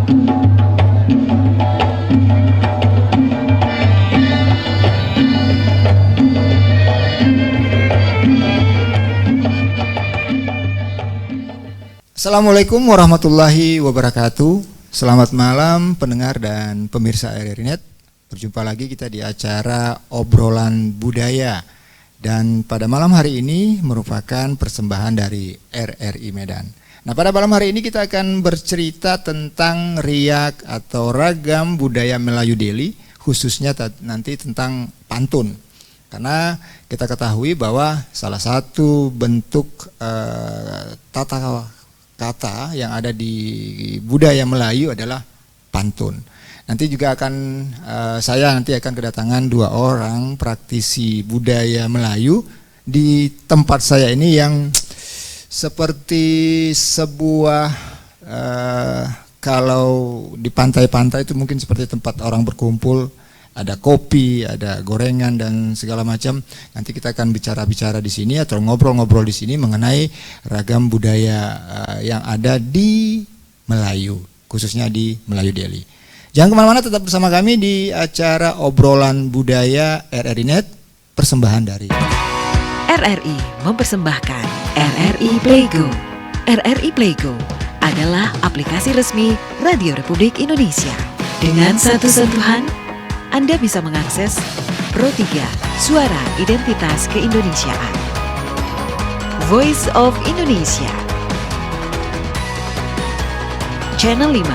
Assalamualaikum warahmatullahi wabarakatuh. Selamat malam pendengar dan pemirsa RRI.net. Berjumpa lagi kita di acara Obrolan Budaya. Dan pada malam hari ini merupakan persembahan dari RRI Medan. Nah, pada malam hari ini kita akan bercerita tentang riak atau ragam budaya Melayu Deli, khususnya nanti tentang pantun. Karena kita ketahui bahwa salah satu bentuk tata kata yang ada di budaya Melayu adalah pantun. Nanti juga saya akan kedatangan dua orang praktisi budaya Melayu di tempat saya ini yang seperti sebuah kalau di pantai-pantai itu mungkin seperti tempat orang berkumpul, ada kopi, ada gorengan dan segala macam. Nanti kita akan bicara-bicara di sini atau ngobrol-ngobrol di sini mengenai ragam budaya yang ada di Melayu, khususnya di Melayu Deli. Jangan kemana-mana, tetap bersama kami di acara Obrolan Budaya RRI.net, persembahan dari RRI mempersembahkan RRI Playgo. RRI Playgo adalah aplikasi resmi Radio Republik Indonesia. Dengan satu sentuhan, Anda bisa mengakses Pro 3 Suara Identitas Keindonesiaan, Voice of Indonesia, Channel 5,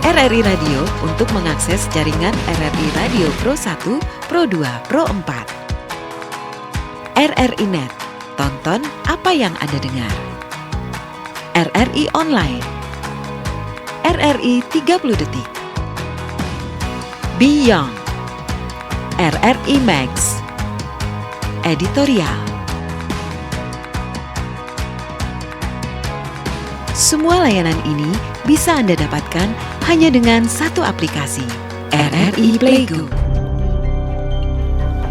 RRI Radio untuk mengakses jaringan RRI Radio Pro 1, Pro 2, Pro 4, RRI.net, tonton apa yang Anda dengar, RRI Online, RRI 30 Detik, Beyond, RRI Max, Editorial. Semua layanan ini bisa Anda dapatkan hanya dengan satu aplikasi, RRI Playgo.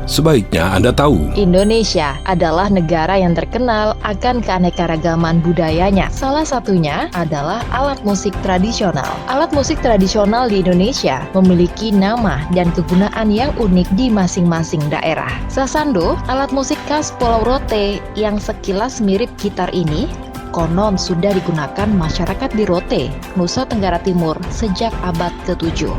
Sebaiknya Anda tahu, Indonesia adalah negara yang terkenal akan keanekaragaman budayanya. Salah satunya adalah alat musik tradisional. Alat musik tradisional di Indonesia memiliki nama dan kegunaan yang unik di masing-masing daerah. Sasando, alat musik khas Pulau Rote yang sekilas mirip gitar ini, konon sudah digunakan masyarakat di Rote, Nusa Tenggara Timur sejak abad ke-7.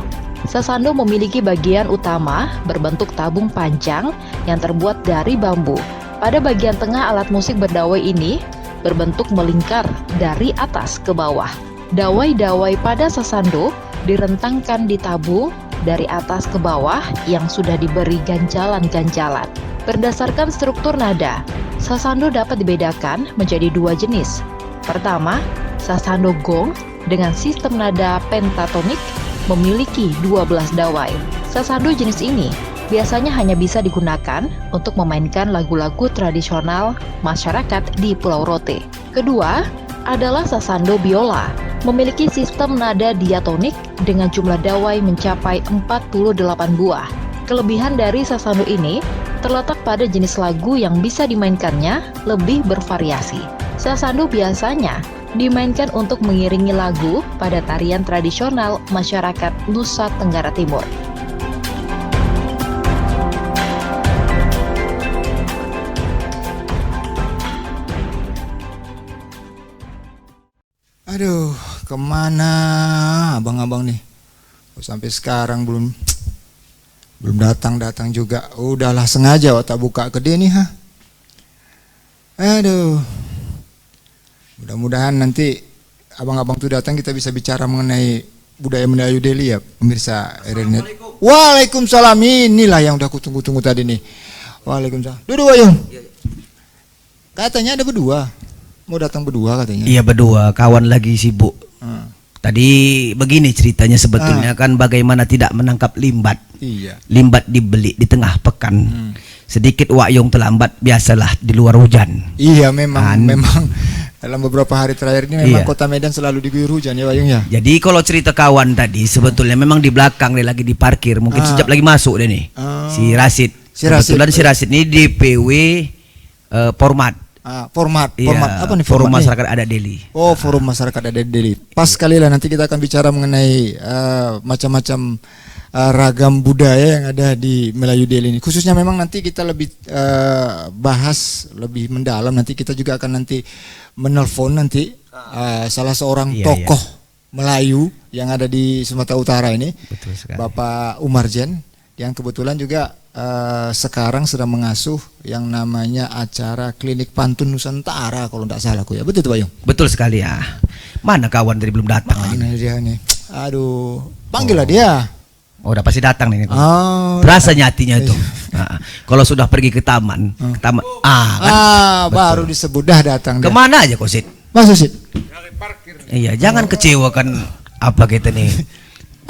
Sasando memiliki bagian utama berbentuk tabung panjang yang terbuat dari bambu. Pada bagian tengah alat musik berdawai ini berbentuk melingkar dari atas ke bawah. Dawai-dawai pada sasando direntangkan di tabung dari atas ke bawah yang sudah diberi ganjalan-ganjalan. Berdasarkan struktur nada, sasando dapat dibedakan menjadi dua jenis. Pertama, sasando gong dengan sistem nada pentatonik memiliki 12 dawai. Sasando jenis ini biasanya hanya bisa digunakan untuk memainkan lagu-lagu tradisional masyarakat di Pulau Rote. Kedua adalah sasando biola, memiliki sistem nada diatonik dengan jumlah dawai mencapai 48 buah. Kelebihan dari sasando ini terletak pada jenis lagu yang bisa dimainkannya lebih bervariasi. Sasando biasanya dimainkan untuk mengiringi lagu pada tarian tradisional masyarakat Nusa Tenggara Timur. Aduh, kemana abang-abang nih? Sampai sekarang belum datang juga. Udahlah sengaja tak buka ke dia nih, ha. Aduh. Mudah-mudahan nanti abang-abang tuh datang, kita bisa bicara mengenai budaya Melayu Deli ya, pemirsa RRI.net. Waalaikumsalam. Inilah yang udah aku tunggu-tunggu tadi nih. Waalaikumsalam. Duduk Wayung. Katanya ada berdua. Mau datang berdua katanya. Iya berdua, kawan lagi sibuk. Tadi begini ceritanya sebetulnya kan bagaimana tidak menangkap limbat. Iya. Limbat dibeli di tengah pekan. Sedikit Wayung terlambat, biasalah di luar hujan. Iya memang dalam beberapa hari terakhir ini memang kota Medan selalu diguyur hujan ya Wayung ya. Jadi kalau cerita kawan tadi sebetulnya memang di belakang dia lagi diparkir, mungkin sejak lagi masuk deh nih. Si Rasid. Kebetulan si Rasid ini DPW Format Format Iya, apa nih Forum format nih? Masyarakat Adat Deli. Oh, Forum Masyarakat Adat Deli. Pas sekali lah nanti kita akan bicara mengenai macam-macam ragam budaya yang ada di Melayu Deli ini. Khususnya memang nanti kita lebih bahas lebih mendalam. Nanti kita juga akan nanti menelpon nanti salah seorang tokoh Melayu yang ada di Sumatera Utara ini, Betul sekali. Bapak Umar Jen, yang kebetulan juga sekarang sedang mengasuh yang namanya acara Klinik Pantun Nusantara kalau tidak salah aku ya. Betul tuh Pak Yung? Betul sekali ya. Mana kawan tadi belum datang lagi? Mana dia nih? Aduh, panggillah dia. Oh, udah pasti datang nih. Oh, Rasanya hatinya itu. Kalau sudah pergi ke taman, kan? baru disebut dah datang dia. Kemana aja kok, Sid? Masuk Sid. Iya, jangan kecewakan apa kita nih.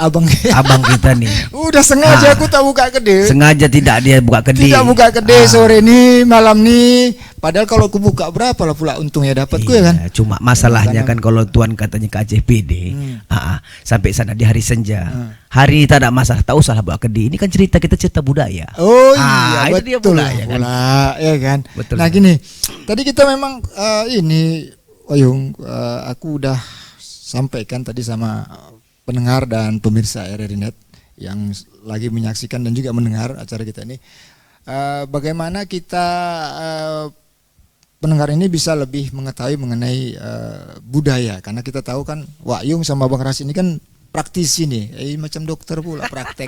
Abang kita nih. udah sengaja aku tak buka kedai. Sengaja tidak dia buka kedai. Tidak buka kedai sore nih, malam nih. Padahal kalau aku buka berapa lah pula untungnya dapatku ya kan? Cuma masalahnya kan kalau tuan katanya ke Aceh PD, sampai sana di hari senja. Hari ini tak ada masalah, tak usah lah buka kedai. Ini kan kita cerita budaya. Oh iya, itu dia betul budaya kan. Ya kan. Betul. Nah gini, tadi kita memang ini Oyung, aku udah sampaikan tadi sama pendengar dan pemirsa RRI Net yang lagi menyaksikan dan juga mendengar acara kita ini, bagaimana kita pendengar ini bisa lebih mengetahui mengenai budaya, karena kita tahu kan Wak Yung sama Bang Ras ini kan praktisi nih, macam dokter pula praktek.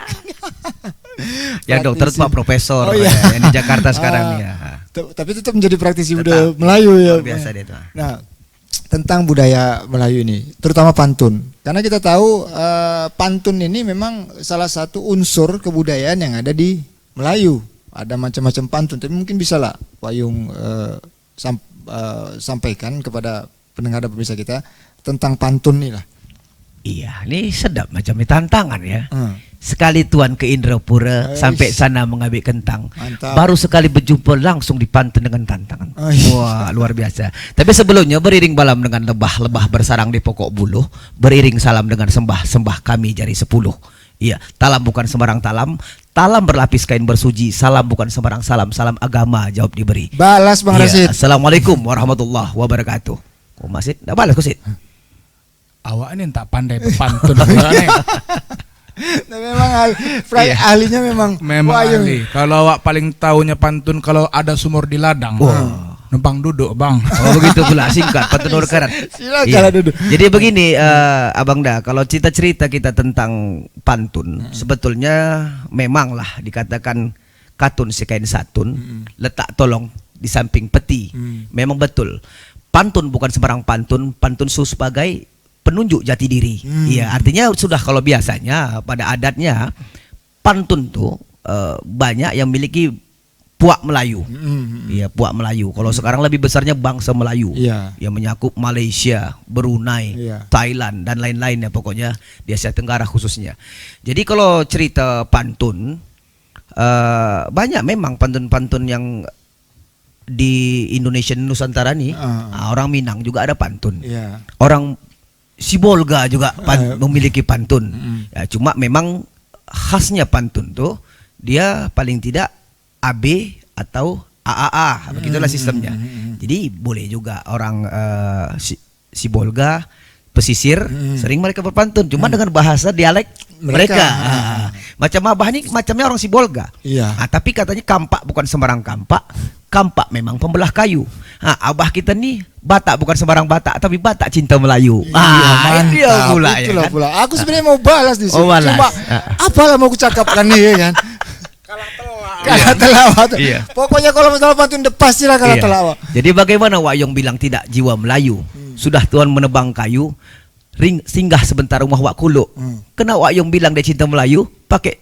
Yang dokter Pak Profesor Oh, iya. yang di Jakarta sekarang nih ya. Tapi tetap menjadi praktisi budaya Tetap. Melayu ya. Luar biasa dia tuh. Nah, tentang budaya Melayu ini, terutama pantun. Karena kita tahu pantun ini memang salah satu unsur kebudayaan yang ada di Melayu. Ada macam-macam pantun, tapi mungkin bisa lah Pak Yung sampaikan kepada pendengar dan pemirsa kita tentang pantun nih lah. Iya, ini sedap macam ini tantangan ya. Sekali tuan ke Indrapura sampai sana mengambil kentang. Mantap. Baru sekali berjumpa langsung dipantun dengan tantangan. Aish. Wah, luar biasa. Tapi sebelumnya beriring balam dengan lebah-lebah bersarang di pokok buluh, beriring salam dengan sembah kami jari 10. Iya, talam bukan sembarang talam, talam berlapis kain bersuji, salam bukan sembarang salam, salam agama jawab diberi. Balas Bang Rasid. Assalamualaikum warahmatullahi wabarakatuh. Oh, Masid, enggak balas kok, Sid? Awak ini tak pandai berpantun. Nah, memang ahlinya memang Wak Yung. ahli. Kalau awak paling tahunya pantun kalau ada sumur di ladang. Numpang duduk, Bang. Oh, begitu pula, singkat pantun Orkaran. Silakan duduk. Jadi begini Abang Da, kalau cerita kita tentang pantun, sebetulnya memanglah dikatakan katun si kain satun, letak tolong di samping peti. Memang betul. Pantun bukan sembarang pantun, pantun sebagai penunjuk jati diri. Iya, artinya sudah kalau biasanya pada adatnya pantun tuh banyak yang memiliki puak Melayu. Iya, puak Melayu. Kalau sekarang lebih besarnya bangsa Melayu. Iya. Yang menyakup Malaysia, Brunei, Iya. Thailand dan lain-lainnya pokoknya di Asia Tenggara khususnya. Jadi kalau cerita pantun banyak memang pantun-pantun yang di Indonesia Nusantara nih. Orang Minang juga ada pantun. Iya. Orang Sibolga juga memiliki pantun. Ya, cuma memang khasnya pantun tuh dia paling tidak AB atau AAA, begitulah sistemnya. Jadi boleh juga orang Sibolga, pesisir sering mereka berpantun, cuma dengan bahasa dialek mereka. Macam abah nih macamnya orang Sibolga. Iya. Tapi katanya kampak bukan sembarang kampak. Kampak memang pembelah kayu. Abah kita nih Batak bukan sembarang Batak, tapi Batak cinta Melayu. Mantap. Dia pula ya Itulah kan? pula. Aku sebenarnya mau balas di sini. Oh, balas. Cuma apalah mau kucakapkan nih ya kan. Kalah telawat. Iya. Pokoknya kalau masalah pantun pastilah kalah Iya. telawat. Jadi bagaimana Wak Yung bilang tidak jiwa Melayu? Sudah Tuhan menebang kayu, singgah sebentar rumah Wak Kuluk. Kena Wak Yung bilang dia cinta Melayu, pakai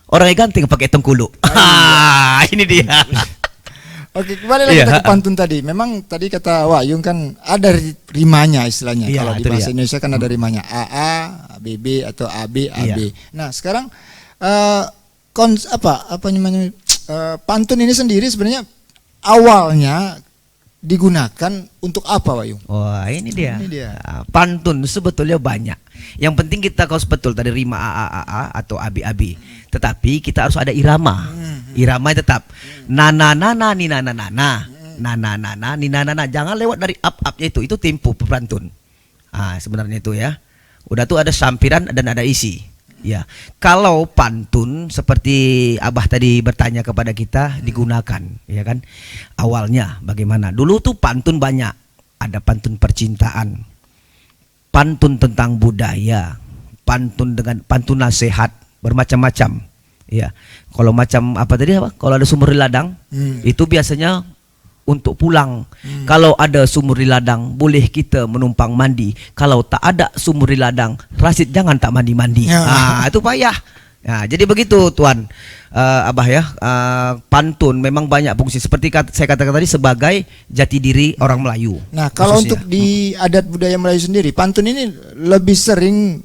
orangnya ganteng pakai tengkuluk. Ini dia. Oke, kembali lagi kita ke pantun tadi. Memang tadi kata Wak Yung kan ada rimanya istilahnya. Iya, Kalau di itu bahasa dia. Indonesia kan ada rimanya AA, BB atau AB, AB. Iya. Nah, sekarang apa namanya pantun ini sendiri sebenarnya awalnya digunakan untuk apa, Wak Yung? Wah, ini dia. Ini dia. Pantun sebetulnya banyak. Yang penting kita kalau betul tadi rima AAA atau AB-AB. Tetapi kita harus ada irama. Irama tetap nana nana ni nana nana. na. Jangan lewat dari up-upnya itu tempo pantun. Sebenarnya itu ya. Udah tuh ada sampiran dan ada isi. Ya, kalau pantun seperti Abah tadi bertanya kepada kita digunakan, ya kan? Awalnya bagaimana? Dulu tuh pantun banyak. Ada pantun percintaan, pantun tentang budaya, pantun nasihat, bermacam-macam. Ya, kalau macam apa tadi apa? Kalau ada sumur di ladang, itu biasanya untuk pulang. Kalau ada sumur di ladang, boleh kita menumpang mandi. Kalau tak ada sumur di ladang, Rasid jangan tak mandi-mandi. Itu payah. Nah, jadi begitu Tuan Abah ya. Pantun memang banyak fungsi. Seperti saya katakan tadi sebagai jati diri orang Melayu. Nah, kalau khususnya. untuk di adat budaya Melayu sendiri, pantun ini lebih sering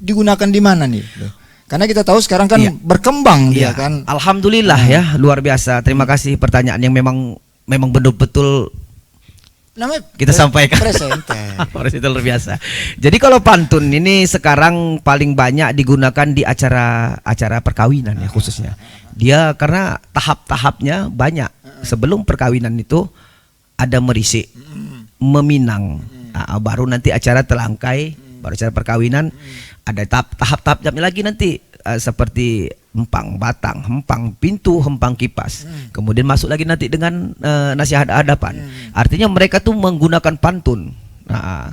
digunakan di mana nih? Karena kita tahu sekarang kan berkembang dia kan. Alhamdulillah ya, luar biasa. Terima kasih pertanyaan yang memang betul-betul namanya kita sampaikan. Presenter luar biasa. Jadi kalau pantun ini sekarang paling banyak digunakan di acara perkawinan ya khususnya. Dia karena tahap-tahapnya banyak. Sebelum perkawinan itu ada merisik, meminang. Baru nanti acara telangkai, baru acara perkawinan. Ada tahap-tahapnya lagi nanti seperti hempang batang, hempang pintu, hempang kipas. Kemudian masuk lagi nanti dengan nasihat hadapan. Artinya mereka tuh menggunakan pantun.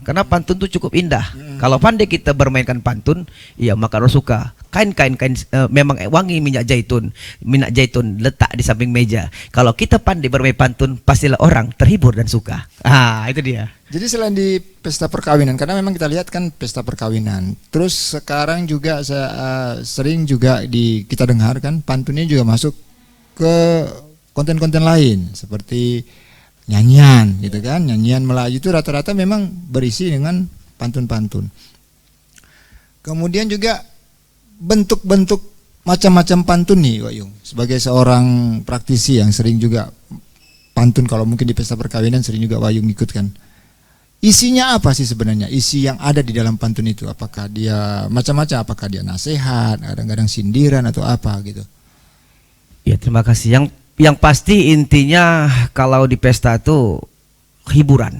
Karena pantun tuh cukup indah. Kalau pandai kita bermainkan pantun, ya maka orang suka. Kain memang wangi minyak zaitun letak di samping meja. Kalau kita pandai bermain pantun, pastilah orang terhibur dan suka. Itu dia. Jadi selain di pesta perkawinan, karena memang kita lihat kan pesta perkawinan. Terus sekarang juga sering juga kita dengar kan pantunnya juga masuk ke konten-konten lain seperti nyanyian gitu kan. Nyanyian Melayu itu rata-rata memang berisi dengan pantun-pantun. Kemudian juga bentuk-bentuk macam-macam pantun nih Wak Yung. Sebagai seorang praktisi yang sering juga pantun, kalau mungkin di pesta perkawinan sering juga Wak Yung ikut kan. Isinya apa sih sebenarnya? Isi yang ada di dalam pantun itu, apakah dia macam-macam, apakah dia nasihat, kadang-kadang sindiran atau apa gitu? Ya, terima kasih. Yang pasti intinya kalau di pesta itu hiburan.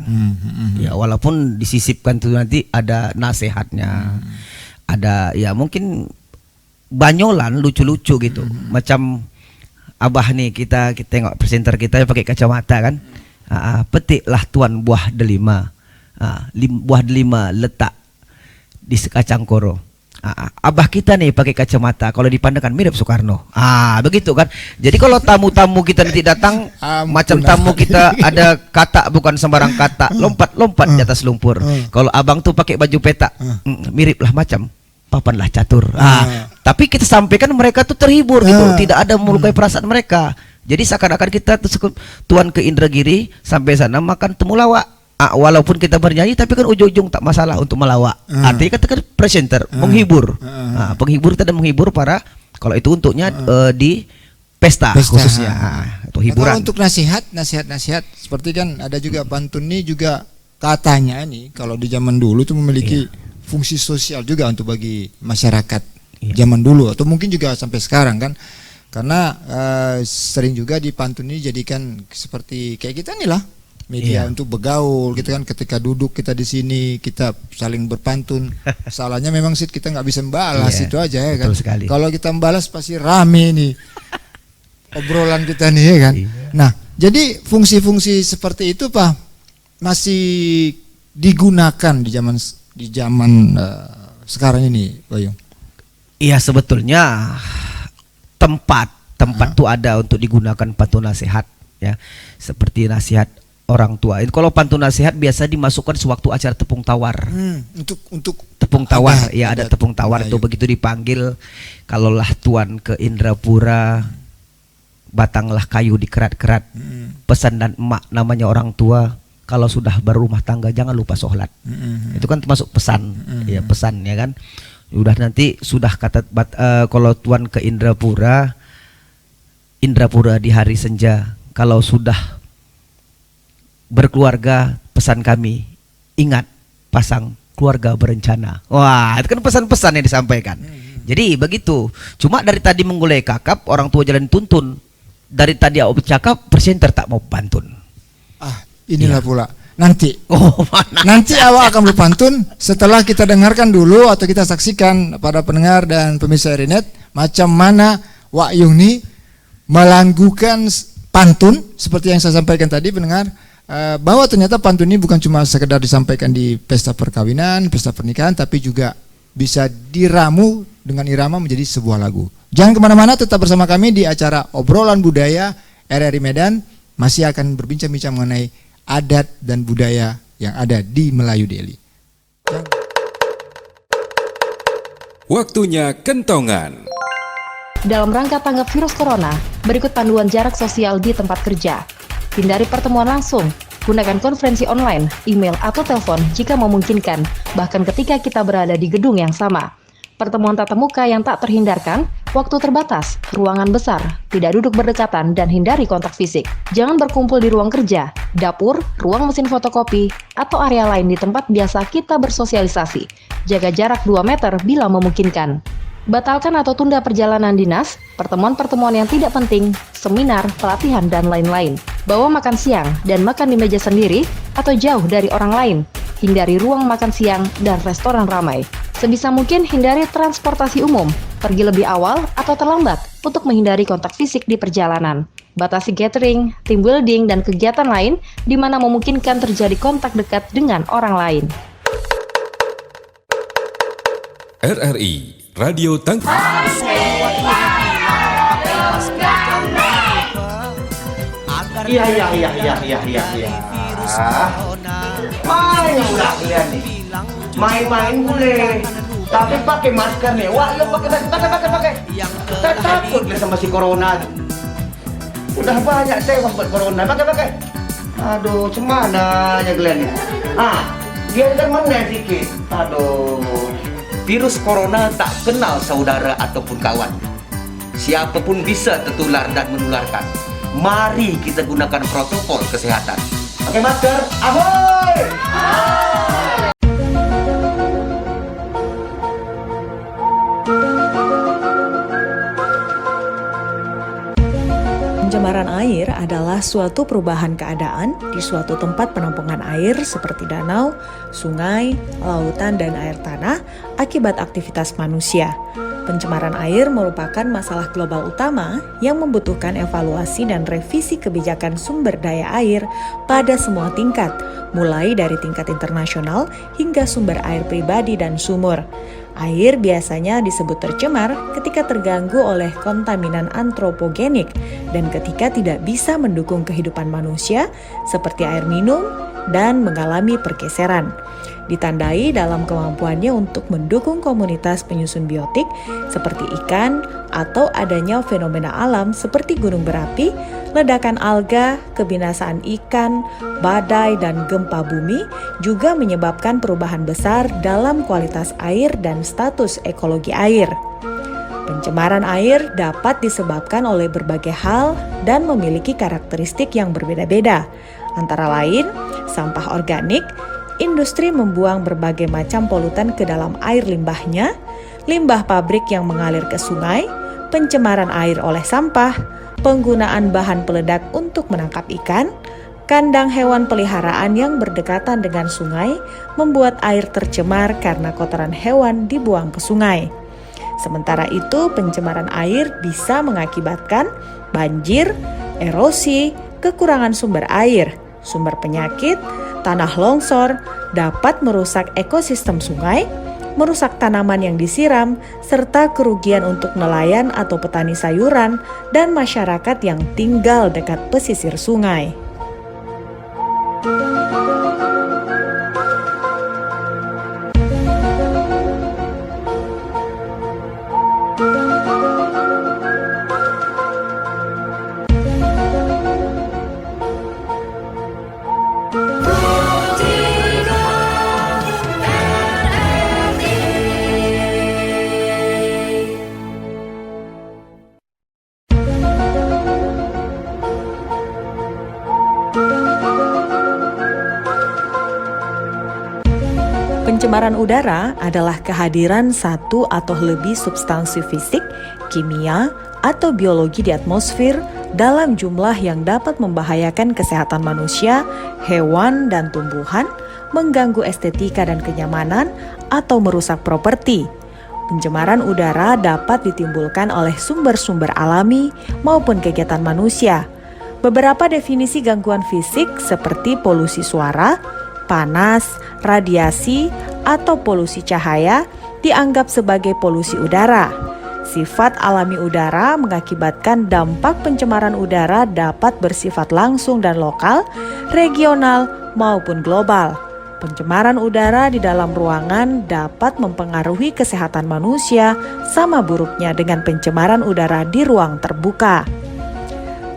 Ya, walaupun disisipkan tuh nanti ada nasihatnya. Ada ya mungkin banyolan lucu-lucu gitu. Macam Abah nih, kita tengok presenter kita yang pakai kacamata kan. Petiklah tuan buah delima. Buah delima letak di sekacang koro. Abah kita nih pakai kacamata, kalau dipandangkan mirip Soekarno. Begitu kan. Jadi kalau tamu-tamu kita nanti datang, macam tamu kita ada kata bukan sembarang kata, lompat-lompat di atas lumpur. Kalau abang tuh pakai baju petak, miriplah macam papanlah catur. Tapi kita sampaikan mereka tuh terhibur gitu, tidak ada melukai perasaan mereka. Jadi seakan-akan kita tuan ke Indragiri sampai sana makan temulawak. Walaupun kita bernyanyi tapi kan ujung-ujung tak masalah untuk melawak. Artinya katakan presenter menghibur. Penghibur kita dan menghibur para, kalau itu untuknya di pesta khususnya. Itu hiburan. Kalau untuk nasihat seperti kan ada juga pantun ini juga katanya nih kalau di zaman dulu itu memiliki fungsi sosial juga untuk bagi masyarakat zaman dulu atau mungkin juga sampai sekarang kan. Karena sering juga di pantun ini jadikan seperti kayak kita nih lah. Media untuk bergaul gitu kan, ketika duduk kita di sini kita saling berpantun. Salahnya memang sih kita nggak bisa membalas, itu aja ya kan. Kalau kita membalas pasti rame nih obrolan kita nih ya kan. Nah, jadi fungsi-fungsi seperti itu Pak masih digunakan di zaman sekarang ini Pak Yung? Iya, sebetulnya tempat tuh ada untuk digunakan pantun nasihat ya, seperti nasihat orang tua. Kalau pantun nasihat biasa dimasukkan sewaktu acara tepung tawar. Untuk tepung tawar, ada tepung tawar itu begitu dipanggil, kalaulah tuan ke Indrapura, batanglah kayu dikerat-kerat. Pesan dan emak namanya orang tua, kalau sudah berumah tangga jangan lupa sholat. Itu kan termasuk pesan, ya pesan ya kan. Udah nanti sudah kata kalau tuan ke Indrapura di hari senja, kalau sudah berkeluarga, pesan kami, ingat pasang keluarga berencana. Wah, itu kan pesan-pesan yang disampaikan. Jadi begitu. Cuma dari tadi menggulai kakap, orang tua jalan tuntun. Dari tadi aku bercakap, presenter tak mau pantun. inilah pula nanti. Oh, mana? Nanti awak akan berpantun setelah kita dengarkan dulu atau kita saksikan pada pendengar dan pemirsa RRI Net macam mana Wak Yuni melanggukan pantun seperti yang saya sampaikan tadi pendengar, bahwa ternyata pantun ini bukan cuma sekedar disampaikan di pesta perkawinan, pesta pernikahan, tapi juga bisa diramu dengan irama menjadi sebuah lagu. Jangan kemana-mana, tetap bersama kami di acara Obrolan Budaya RRI Medan, masih akan berbincang-bincang mengenai adat dan budaya yang ada di Melayu Deli. Waktunya kentongan. Dalam rangka tanggap virus corona, berikut panduan jarak sosial di tempat kerja. Hindari pertemuan langsung, gunakan konferensi online, email, atau telepon jika memungkinkan, bahkan ketika kita berada di gedung yang sama. Pertemuan tatap muka yang tak terhindarkan, waktu terbatas, ruangan besar, tidak duduk berdekatan, dan hindari kontak fisik. Jangan berkumpul di ruang kerja, dapur, ruang mesin fotokopi, atau area lain di tempat biasa kita bersosialisasi. Jaga jarak 2 meter bila memungkinkan. Batalkan atau tunda perjalanan dinas, pertemuan-pertemuan yang tidak penting, seminar, pelatihan, dan lain-lain. Bawa makan siang dan makan di meja sendiri atau jauh dari orang lain. Hindari ruang makan siang dan restoran ramai. Sebisa mungkin hindari transportasi umum, pergi lebih awal atau terlambat untuk menghindari kontak fisik di perjalanan. Batasi catering, team building, dan kegiatan lain di mana memungkinkan terjadi kontak dekat dengan orang lain. RRI Radio Tangki. Iya. Main udah kalian nih. Main-main boleh. Tapi pakai masker nih. Wah, lo pakai. Kita takut nih sama si corona. Udah banyak tewas buat corona. Pakai. Aduh, cemana ya kalian nih. Biarkan mana sedikit. Aduh. Virus corona tak kenal saudara ataupun kawan. Siapapun bisa tertular dan menularkan. Mari kita gunakan protokol kesehatan. Pakai masker. Ahoy! Pencemaran air adalah suatu perubahan keadaan di suatu tempat penampungan air seperti danau, sungai, lautan, dan air tanah akibat aktivitas manusia. Pencemaran air merupakan masalah global utama yang membutuhkan evaluasi dan revisi kebijakan sumber daya air pada semua tingkat, mulai dari tingkat internasional hingga sumber air pribadi dan sumur. Air biasanya disebut tercemar ketika terganggu oleh kontaminan antropogenik dan ketika tidak bisa mendukung kehidupan manusia seperti air minum dan mengalami pergeseran. Ditandai dalam kemampuannya untuk mendukung komunitas penyusun biotik seperti ikan atau adanya fenomena alam seperti gunung berapi, ledakan alga, kebinasaan ikan, badai, dan gempa bumi juga menyebabkan perubahan besar dalam kualitas air dan status ekologi air. Pencemaran air dapat disebabkan oleh berbagai hal dan memiliki karakteristik yang berbeda-beda, antara lain sampah organik, industri membuang berbagai macam polutan ke dalam air limbahnya, limbah pabrik yang mengalir ke sungai, pencemaran air oleh sampah, penggunaan bahan peledak untuk menangkap ikan, kandang hewan peliharaan yang berdekatan dengan sungai membuat air tercemar karena kotoran hewan dibuang ke sungai. Sementara itu, pencemaran air bisa mengakibatkan banjir, erosi, kekurangan sumber air, sumber penyakit, tanah longsor, dapat merusak ekosistem sungai, merusak tanaman yang disiram, serta kerugian untuk nelayan atau petani sayuran dan masyarakat yang tinggal dekat pesisir sungai. Pencemaran udara adalah kehadiran satu atau lebih substansi fisik, kimia, atau biologi di atmosfer dalam jumlah yang dapat membahayakan kesehatan manusia, hewan, dan tumbuhan, mengganggu estetika dan kenyamanan, atau merusak properti. Pencemaran udara dapat ditimbulkan oleh sumber-sumber alami maupun kegiatan manusia. Beberapa definisi gangguan fisik seperti polusi suara, panas, radiasi, atau polusi cahaya dianggap sebagai polusi udara. Sifat alami udara mengakibatkan dampak pencemaran udara dapat bersifat langsung dan lokal, regional, maupun global. Pencemaran udara di dalam ruangan dapat mempengaruhi kesehatan manusia sama buruknya dengan pencemaran udara di ruang terbuka.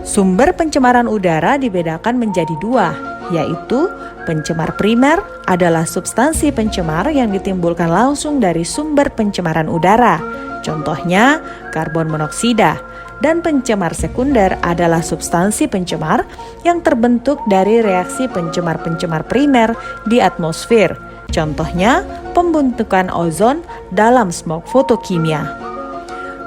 Sumber pencemaran udara dibedakan menjadi dua, yaitu pencemar primer adalah substansi pencemar yang ditimbulkan langsung dari sumber pencemaran udara, contohnya karbon monoksida, dan pencemar sekunder adalah substansi pencemar yang terbentuk dari reaksi pencemar-pencemar primer di atmosfer, contohnya pembentukan ozon dalam smog fotokimia.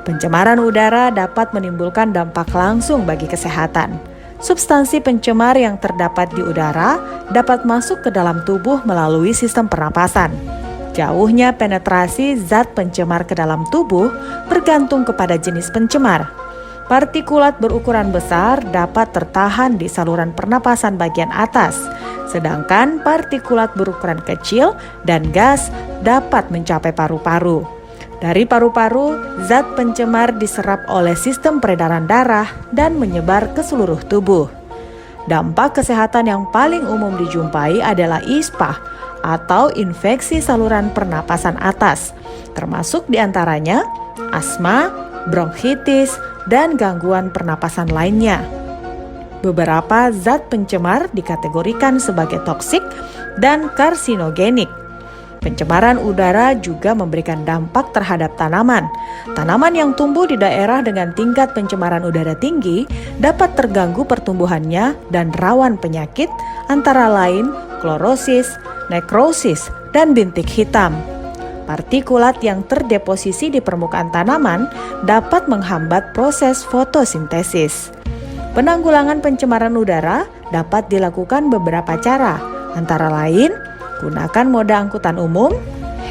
Pencemaran udara dapat menimbulkan dampak langsung bagi kesehatan. Substansi pencemar yang terdapat di udara dapat masuk ke dalam tubuh melalui sistem pernapasan. Jauhnya penetrasi zat pencemar ke dalam tubuh bergantung kepada jenis pencemar. Partikulat berukuran besar dapat tertahan di saluran pernapasan bagian atas, sedangkan partikulat berukuran kecil dan gas dapat mencapai paru-paru. Dari paru-paru, zat pencemar diserap oleh sistem peredaran darah dan menyebar ke seluruh tubuh. Dampak kesehatan yang paling umum dijumpai adalah ISPA atau infeksi saluran pernapasan atas, termasuk diantaranya asma, bronkitis, dan gangguan pernapasan lainnya. Beberapa zat pencemar dikategorikan sebagai toksik dan karsinogenik. Pencemaran udara juga memberikan dampak terhadap tanaman. Tanaman yang tumbuh di daerah dengan tingkat pencemaran udara tinggi dapat terganggu pertumbuhannya dan rawan penyakit antara lain klorosis, nekrosis, dan bintik hitam. Partikulat yang terdeposisi di permukaan tanaman dapat menghambat proses fotosintesis. Penanggulangan pencemaran udara dapat dilakukan beberapa cara, antara lain gunakan moda angkutan umum,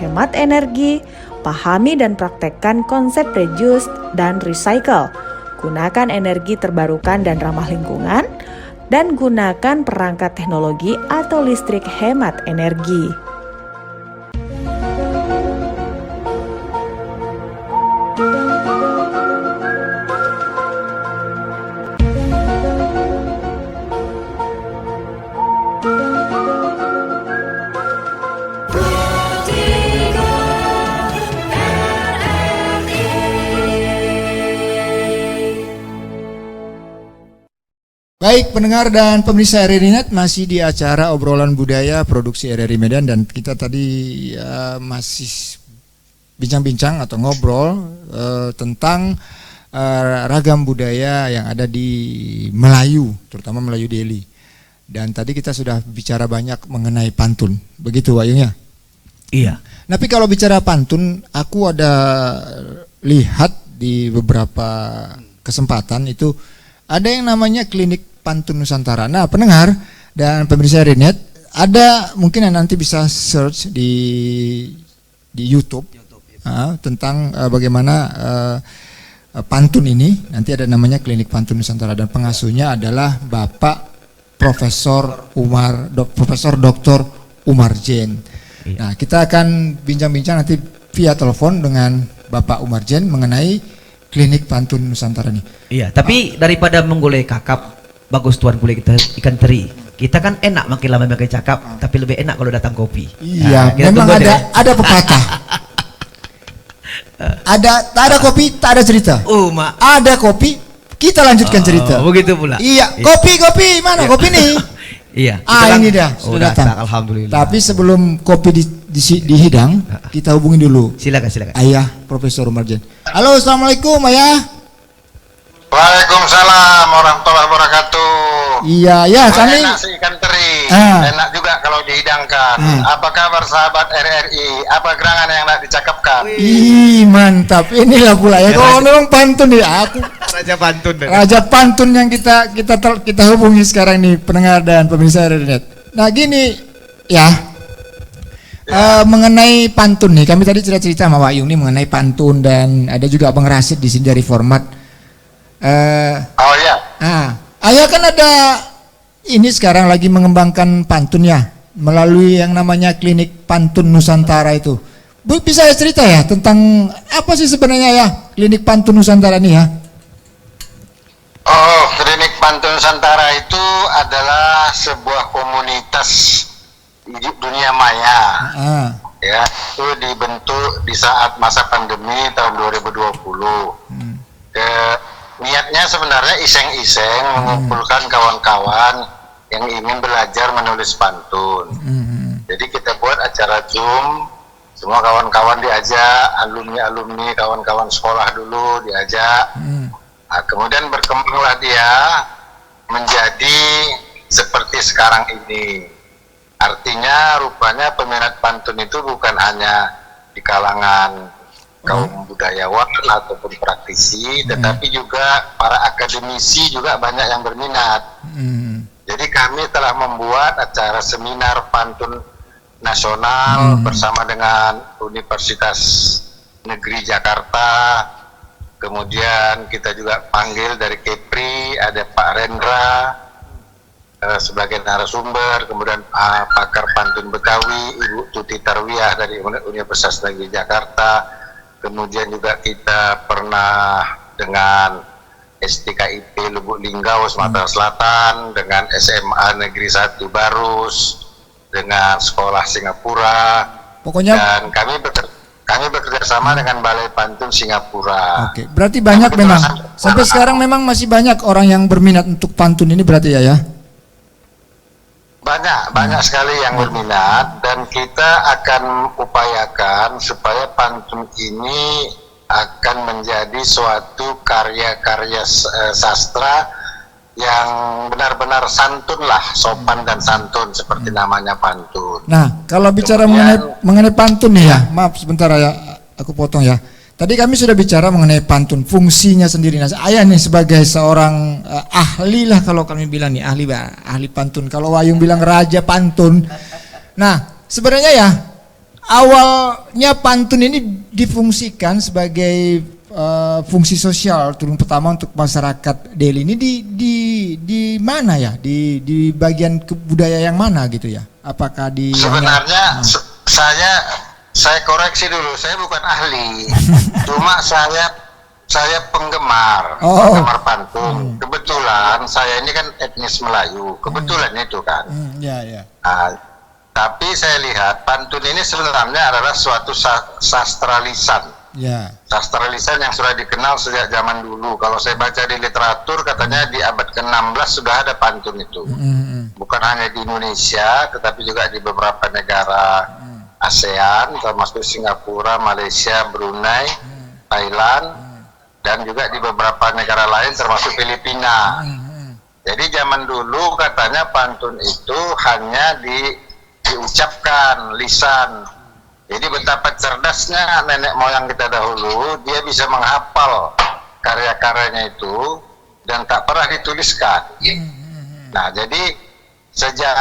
hemat energi, pahami dan praktekkan konsep reduce dan recycle, gunakan energi terbarukan dan ramah lingkungan, dan gunakan perangkat teknologi atau listrik hemat energi. Baik pendengar dan pemirsa RRI Net, masih di acara obrolan budaya produksi RRI Medan, dan kita tadi masih bincang-bincang atau ngobrol tentang ragam budaya yang ada di Melayu, terutama Melayu Deli. Dan tadi kita sudah bicara banyak mengenai pantun, begitu Wayunya? Iya. Tapi kalau bicara pantun, aku ada lihat di beberapa kesempatan itu ada yang namanya klinik pantun Nusantara. Nah, pendengar dan pemirsa RRI Net, ada mungkin yang nanti bisa search di YouTube tentang bagaimana pantun ini. Nanti ada namanya klinik pantun Nusantara dan pengasuhnya adalah Bapak Profesor Dr. Umar Jen. Nah, kita akan bincang-bincang nanti via telepon dengan Bapak Umar Jen mengenai klinik pantun Nusantara ini. Iya, tapi daripada menggulai kakap, bagus tuan gulai kita ikan teri. Kita kan enak makin lama makin cakap, tapi lebih enak kalau datang kopi. Iya, memang ada pepatah. Tak ada kopi, tak ada cerita. Ada kopi, kita lanjutkan cerita. Begitu pula. Iya, kopi mana kopi nih? Iya. Ini dah, sudah datang. Alhamdulillah. Tapi sebelum kopi dihidang, kita hubungi dulu. Silakan. Ayah Profesor Umar Jen. Halo, assalamualaikum Ayah. Waalaikumsalam warahmatullahi wabarakatuh. Iya, ya kami. Nasi ikan teri. Enak juga kalau dihidangkan. Apa kabar sahabat RRI? Apa gerangan yang nak dicakapkan? Ih, mantap. Inilah pula ya. Kalau memang pantun ya, aku Raja pantun. Raja pantun yang kita hubungi sekarang nih, pendengar dan pemirsa RRI. Nah, gini ya. Mengenai pantun nih, kami tadi cerita sama Wak Yung nih mengenai pantun, dan ada juga Bang Rasid di sini dari Format. Oh ya. Ayah kan ada ini sekarang lagi mengembangkan pantun ya, melalui yang namanya Klinik Pantun Nusantara itu. Bu, bisa cerita ya tentang apa sih sebenarnya ya Klinik Pantun Nusantara ini ya? Oh, Klinik Pantun Nusantara itu adalah sebuah komunitas dunia maya. Ya, itu dibentuk di saat masa pandemi tahun 2020. Niatnya sebenarnya iseng-iseng mengumpulkan kawan-kawan yang ingin belajar menulis pantun. Jadi kita buat acara Zoom, semua kawan-kawan diajak, alumni-alumni, kawan-kawan sekolah dulu diajak. Nah, kemudian berkembanglah dia menjadi seperti sekarang ini. Artinya rupanya peminat pantun itu bukan hanya di kalangan kaum budayawan ataupun praktisi, tetapi juga para akademisi juga banyak yang berminat. Jadi kami telah membuat acara seminar pantun nasional bersama dengan Universitas Negeri Jakarta. Kemudian kita juga panggil dari Kepri, ada Pak Rendra sebagai narasumber, kemudian pakar pantun Betawi, Ibu Tuti Tarwiyah dari Universitas Negeri Jakarta. Kemudian juga kita pernah dengan STKIP Lubuk Linggau Sumatera Selatan, dengan SMA Negeri 1 Barus, dengan Sekolah Singapura. Pokoknya dan kami bekerja sama dengan Balai Pantun Singapura. Oke, berarti banyak memang. Sampai sekarang memang masih banyak orang yang berminat untuk pantun ini berarti ya? Banyak sekali yang berminat, dan kita akan upayakan supaya pantun ini akan menjadi suatu karya-karya sastra yang benar-benar santun lah, sopan dan santun seperti namanya pantun. Nah, kalau bicara mengenai pantun nih ya, maaf sebentar ya, aku potong ya. Tadi kami sudah bicara mengenai pantun, fungsinya sendiri. Nah, ayah nih sebagai seorang ahli lah, kalau kami bilang nih ahli pantun. Kalau Wayung bilang raja pantun. Nah, sebenarnya ya awalnya pantun ini difungsikan sebagai fungsi sosial turun pertama untuk masyarakat Deli ini di mana ya? Di bagian kebudayaan yang mana gitu ya? Apakah di sebenarnya saya koreksi dulu, saya bukan ahli, cuma saya penggemar pantun. Kebetulan saya ini kan etnis Melayu, kebetulan itu kan. Tapi saya lihat pantun ini sebenarnya adalah suatu sastra lisan. Sastra lisan yang sudah dikenal sejak zaman dulu. Kalau saya baca di literatur, katanya di abad ke-16 sudah ada pantun itu. Bukan hanya di Indonesia, tetapi juga di beberapa negara ASEAN, termasuk Singapura, Malaysia, Brunei, Thailand, dan juga di beberapa negara lain termasuk Filipina. Jadi zaman dulu katanya pantun itu hanya diucapkan lisan. Jadi betapa cerdasnya nenek moyang kita dahulu, dia bisa menghafal karya-karyanya itu dan tak pernah dituliskan. Nah, jadi sejak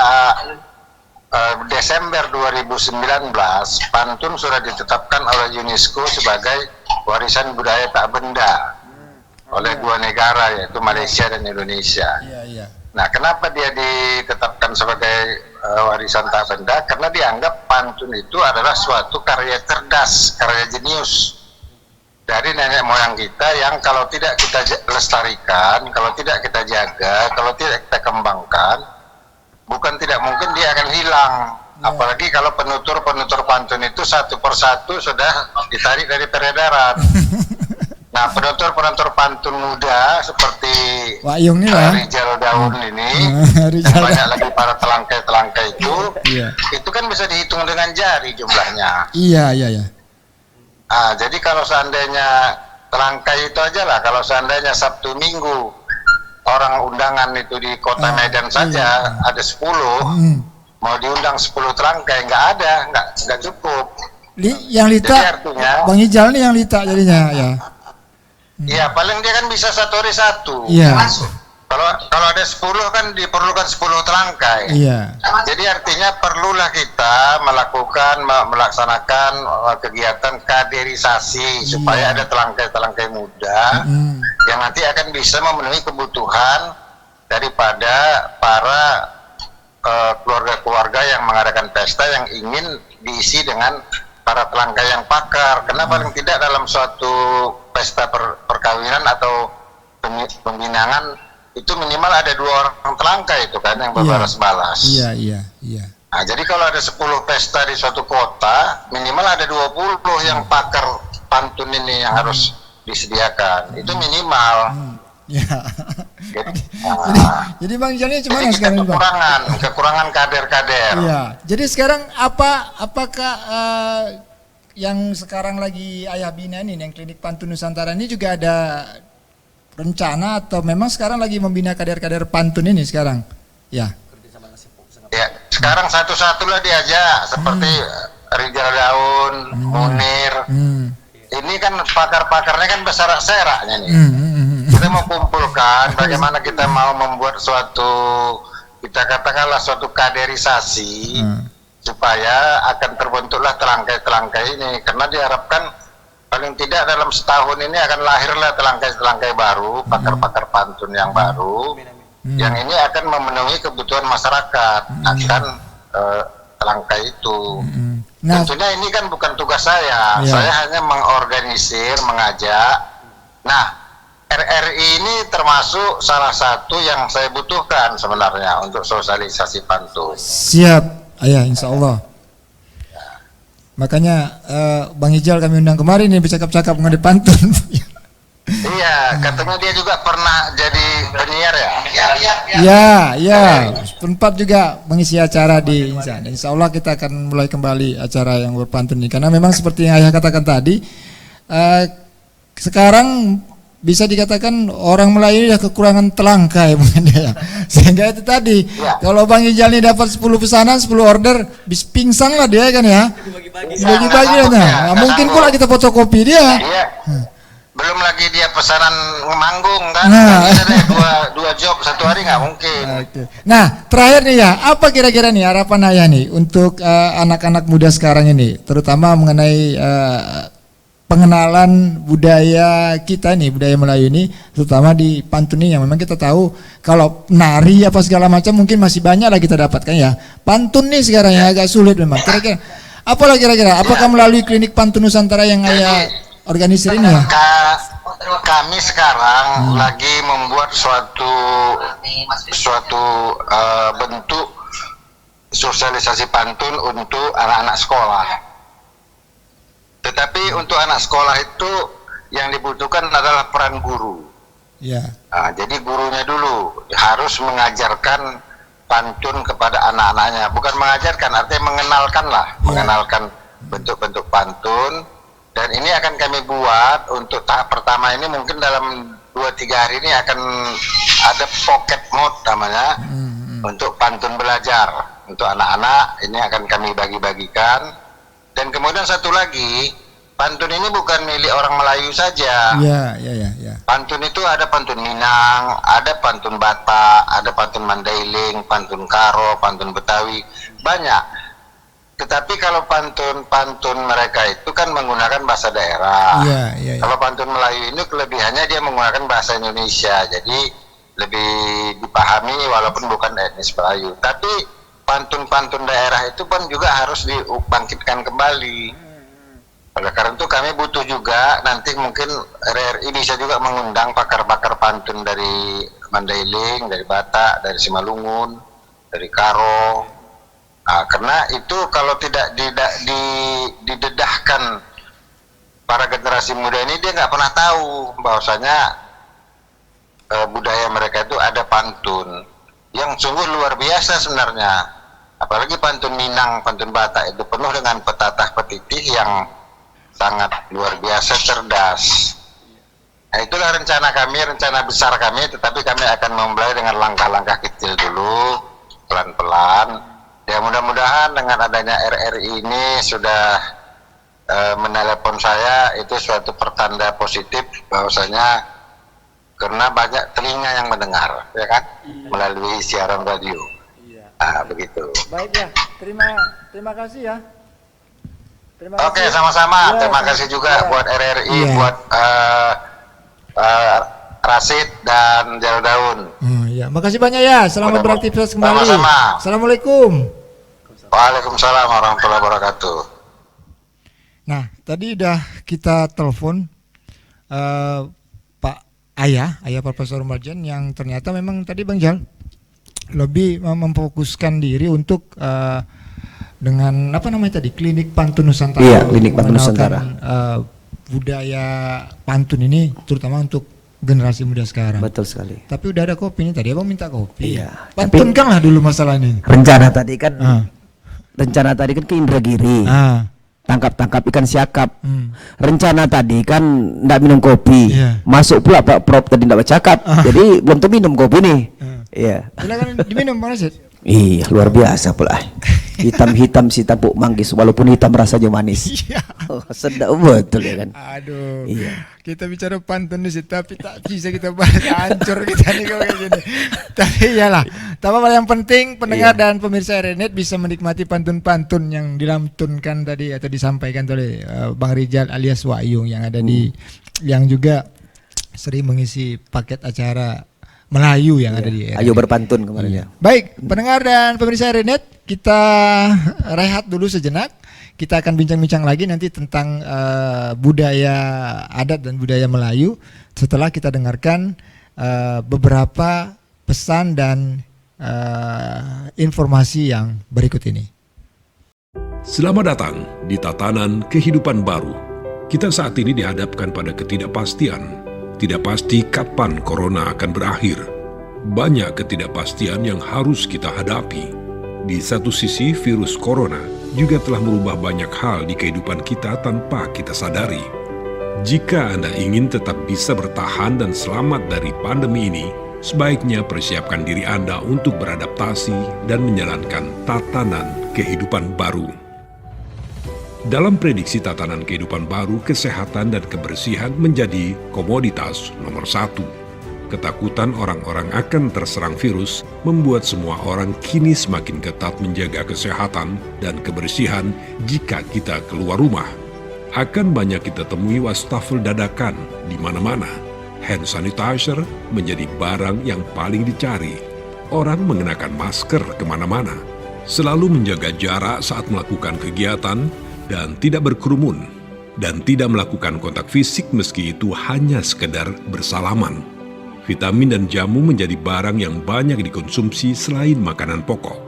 Desember 2019 pantun sudah ditetapkan oleh UNESCO sebagai warisan budaya tak benda oleh dua negara, yaitu Malaysia dan Indonesia. Nah, kenapa dia ditetapkan sebagai warisan tak benda? Karena dianggap pantun itu adalah suatu karya cerdas, karya jenius dari nenek moyang kita yang kalau tidak kita lestarikan, kalau tidak kita jaga, kalau tidak kita kembangkan, bukan tidak mungkin dia akan hilang. Apalagi kalau penutur-penutur pantun itu satu persatu sudah ditarik dari peredaran. Nah, penutur-penutur pantun muda seperti Wayung nih Rijal Daun ini, dan banyak lagi para telangkai-telangkai itu kan bisa dihitung dengan jari jumlahnya. Iya. Jadi kalau seandainya telangkai itu aja lah, kalau seandainya Sabtu Minggu orang undangan itu di kota Medan saja ada 10, mau diundang 10 terangkai nggak ada, nggak cukup. Yang Lita, jadi artinya, Bang Ijal nih yang Lita jadinya ya. Iya, paling dia kan bisa 1 hari 1. Iya. Kalau ada 10 kan diperlukan 10 terangkai. Iya. Jadi artinya perlulah kita melaksanakan kegiatan kaderisasi supaya ada terangkai-terangkai muda yang nanti akan bisa memenuhi kebutuhan daripada para keluarga-keluarga yang mengadakan pesta yang ingin diisi dengan para terangkai yang pakar. Karena paling tidak dalam suatu pesta perkawinan atau pembinaan itu minimal ada 2 orang terangkai itu kan yang berbalas-balas. Iya. Nah, jadi kalau ada 10 pesta di suatu kota, minimal ada 20 yang pakar pantun ini yang harus disediakan. Itu minimal. Ya. Jadi Bang Jalnya cuma sekarang kekurangan kader-kader. Iya. Jadi sekarang apakah yang sekarang lagi Ayah bina ini yang klinik pantun Nusantara ini juga ada rencana atau memang sekarang lagi membina kader-kader pantun ini sekarang? Ya. Ya, sekarang satu-satu lah diajak seperti Rizal Daun, Munir. Ini kan pakar-pakarnya kan berseraak-seraknya nih. Kita mau kumpulkan bagaimana kita mau membuat suatu, kita katakanlah suatu kaderisasi supaya akan terbentuklah terangkai-terangkai ini, karena diharapkan paling tidak dalam setahun ini akan lahirlah terangkai-terangkai baru, pakar-pakar pantun yang baru, yang ini akan memenuhi kebutuhan masyarakat akan terangkai itu. Tentunya ini kan bukan tugas saya hanya mengorganisir, mengajak. Nah, RRI ini termasuk salah satu yang saya butuhkan sebenarnya untuk sosialisasi pantun. Siap, Ayah, insya Allah. Makanya Bang Ijal kami undang kemarin nih bercakap-cakap mengenai pantun. Iya, katanya dia juga pernah jadi penyiar ya. Ya, sempat juga mengisi acara di Insan. Insya Allah kita akan mulai kembali acara yang berpantun ini, karena memang seperti yang Ayah katakan tadi, sekarang bisa dikatakan orang Melayu ya kekurangan telangkai mungkin ya. Sehingga itu tadi, kalau Bang Ijal ini dapat 10 pesanan, 10 order, bis pingsan lah dia kan ya. Bagi-bagi nah, mungkin pula kita fotokopi dia. Iya. Belum lagi dia pesanan manggung kan. Ada dua job satu hari nggak mungkin. Nah, terakhir nih ya, apa kira-kira nih harapan Ayah nih untuk anak-anak muda sekarang ini, terutama mengenai pengenalan budaya kita nih, budaya Melayu ini, terutama di pantun ini yang memang kita tahu kalau nari apa segala macam mungkin masih banyak lah kita dapatkan ya. Pantun nih sekarang yang agak sulit memang. Kira-kira apalah kira-kira? Apakah melalui klinik pantun Nusantara yang Ayah organisir ini ya? Kami sekarang lagi membuat suatu bentuk sosialisasi pantun untuk anak-anak sekolah. Tetapi untuk anak sekolah itu yang dibutuhkan adalah peran guru. Ya. Nah, jadi gurunya dulu harus mengajarkan pantun kepada anak-anaknya. Bukan mengajarkan, artinya mengenalkan lah, mengenalkan bentuk-bentuk pantun. Dan ini akan kami buat untuk tahap pertama ini mungkin dalam 2-3 hari ini akan ada pocket mode namanya untuk pantun belajar untuk anak-anak. Ini akan kami bagi-bagikan. Dan kemudian satu lagi, pantun ini bukan milik orang Melayu saja. Ya. Pantun itu ada pantun Minang, ada pantun Batak, ada pantun Mandailing, pantun Karo, pantun Betawi, banyak. Tetapi kalau pantun mereka itu kan menggunakan bahasa daerah. Ya. Kalau pantun Melayu ini kelebihannya dia menggunakan bahasa Indonesia, jadi lebih dipahami walaupun bukan etnis Melayu. Tapi pantun-pantun daerah itu pun juga harus dibangkitkan kembali. Oleh karena itu kami butuh juga, nanti mungkin RRI bisa juga mengundang pakar-pakar pantun dari Mandailing, dari Batak, dari Simalungun, dari Karo. Nah, karena itu kalau tidak didedahkan para generasi muda ini, dia nggak pernah tahu bahwasanya budaya mereka itu ada pantun yang sungguh luar biasa sebenarnya. Apalagi pantun Minang, pantun Batak itu penuh dengan petatah petitih yang sangat luar biasa cerdas. Nah, itulah rencana kami, rencana besar kami, tetapi kami akan memulai dengan langkah-langkah kecil dulu, pelan-pelan. Ya mudah-mudahan dengan adanya RRI ini sudah menelepon saya, itu suatu pertanda positif bahwasanya karena banyak telinga yang mendengar, ya kan, melalui siaran radio. Nah, begitu. Baik ya, terima kasih ya. Oke, sama-sama. Terima kasih juga buat RRI, buat Rasid dan Jalur Daun. Ya, makasih banyak ya. Selamat beraktivitas kembali. Sama-sama. Assalamualaikum. Waalaikumsalam warahmatullahi wabarakatuh. Nah, tadi udah kita telepon Pak Ayah Profesor Marjan yang ternyata memang tadi Bang Jal lebih memfokuskan diri untuk dengan apa namanya tadi, Klinik Pantun Nusantara. Iya, Klinik Pantun Nusantara. Budaya pantun ini terutama untuk generasi muda sekarang. Betul sekali. Tapi udah ada kopi nih, tadi Abang minta kopi. Iya. Pantunkan lah dulu masalah ini. Rencana tadi kan ke Indragiri. Tangkap ikan siakap. Rencana tadi kan ndak minum kopi. Masuk pula Pak Prof tadi ndak bercakap. Jadi belum tentu minum kopi nih. Iya. Silakan diminum Bang Rasid. Iya, luar biasa pula. Hitam-hitam si tapuk manggis, walaupun hitam rasanya manis. Oh, sedap betul ya kan. Aduh. Iya. Kita bicara pantun sih, tapi tak bisa kita bahas, hancur kita nih kalau kayak gini. Tapi iyalah. Tapi yang penting pendengar dan pemirsa RRI bisa menikmati pantun-pantun yang dilantunkan tadi atau disampaikan oleh Bang Rijal alias Wayung yang ada di yang juga sering mengisi paket acara Melayu yang ada di RRI. Ayo berpantun kemarin ya. Baik, pendengar dan pemirsa RRI, kita rehat dulu sejenak. Kita akan bincang-bincang lagi nanti tentang budaya adat dan budaya Melayu setelah kita dengarkan beberapa pesan dan informasi yang berikut ini. Selamat datang di Tatanan Kehidupan Baru. Kita saat ini dihadapkan pada ketidakpastian. Tidak pasti kapan corona akan berakhir. Banyak ketidakpastian yang harus kita hadapi. Di satu sisi, virus corona juga telah merubah banyak hal di kehidupan kita tanpa kita sadari. Jika Anda ingin tetap bisa bertahan dan selamat dari pandemi ini, sebaiknya persiapkan diri Anda untuk beradaptasi dan menjalankan tatanan kehidupan baru. Dalam prediksi tatanan kehidupan baru, kesehatan dan kebersihan menjadi komoditas nomor 1. Ketakutan orang-orang akan terserang virus membuat semua orang kini semakin ketat menjaga kesehatan dan kebersihan jika kita keluar rumah. Akan banyak kita temui wastafel dadakan di mana-mana. Hand sanitizer menjadi barang yang paling dicari. Orang mengenakan masker kemana-mana. Selalu menjaga jarak saat melakukan kegiatan dan tidak berkerumun, dan tidak melakukan kontak fisik meski itu hanya sekedar bersalaman. Vitamin dan jamu menjadi barang yang banyak dikonsumsi selain makanan pokok.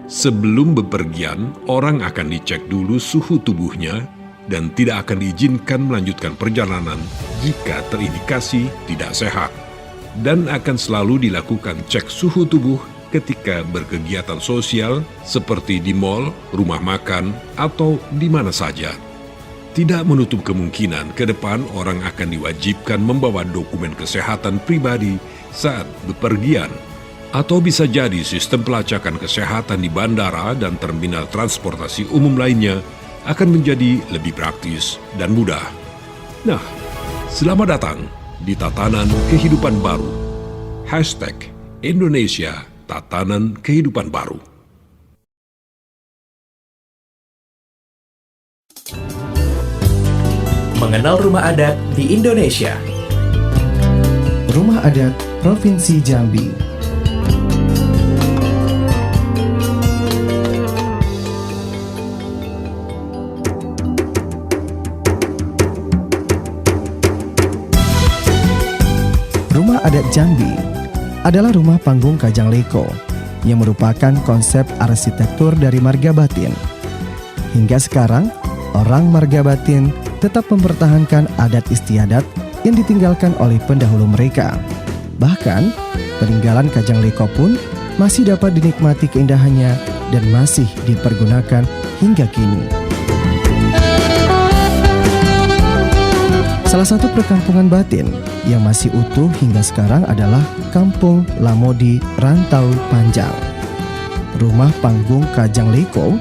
Sebelum bepergian, orang akan dicek dulu suhu tubuhnya dan tidak akan diizinkan melanjutkan perjalanan jika terindikasi tidak sehat. Dan akan selalu dilakukan cek suhu tubuh ketika berkegiatan sosial seperti di mal, rumah makan, atau di mana saja. Tidak menutup kemungkinan ke depan orang akan diwajibkan membawa dokumen kesehatan pribadi saat bepergian. Atau bisa jadi sistem pelacakan kesehatan di bandara dan terminal transportasi umum lainnya akan menjadi lebih praktis dan mudah. Nah, selamat datang di Tatanan Kehidupan Baru. #Indonesia Tatanan Kehidupan Baru. Mengenal rumah adat di Indonesia. Rumah Adat Provinsi Jambi. Rumah Adat Jambi adalah rumah panggung Kajang Leko yang merupakan konsep arsitektur dari Marga Batin. Hingga sekarang, orang Marga Batin tetap mempertahankan adat istiadat yang ditinggalkan oleh pendahulu mereka. Bahkan, peninggalan Kajang Leko pun masih dapat dinikmati keindahannya dan masih dipergunakan hingga kini. Salah satu perkampungan batin yang masih utuh hingga sekarang adalah Kampung Lamodi Rantau Panjang. Rumah panggung Kajang Leko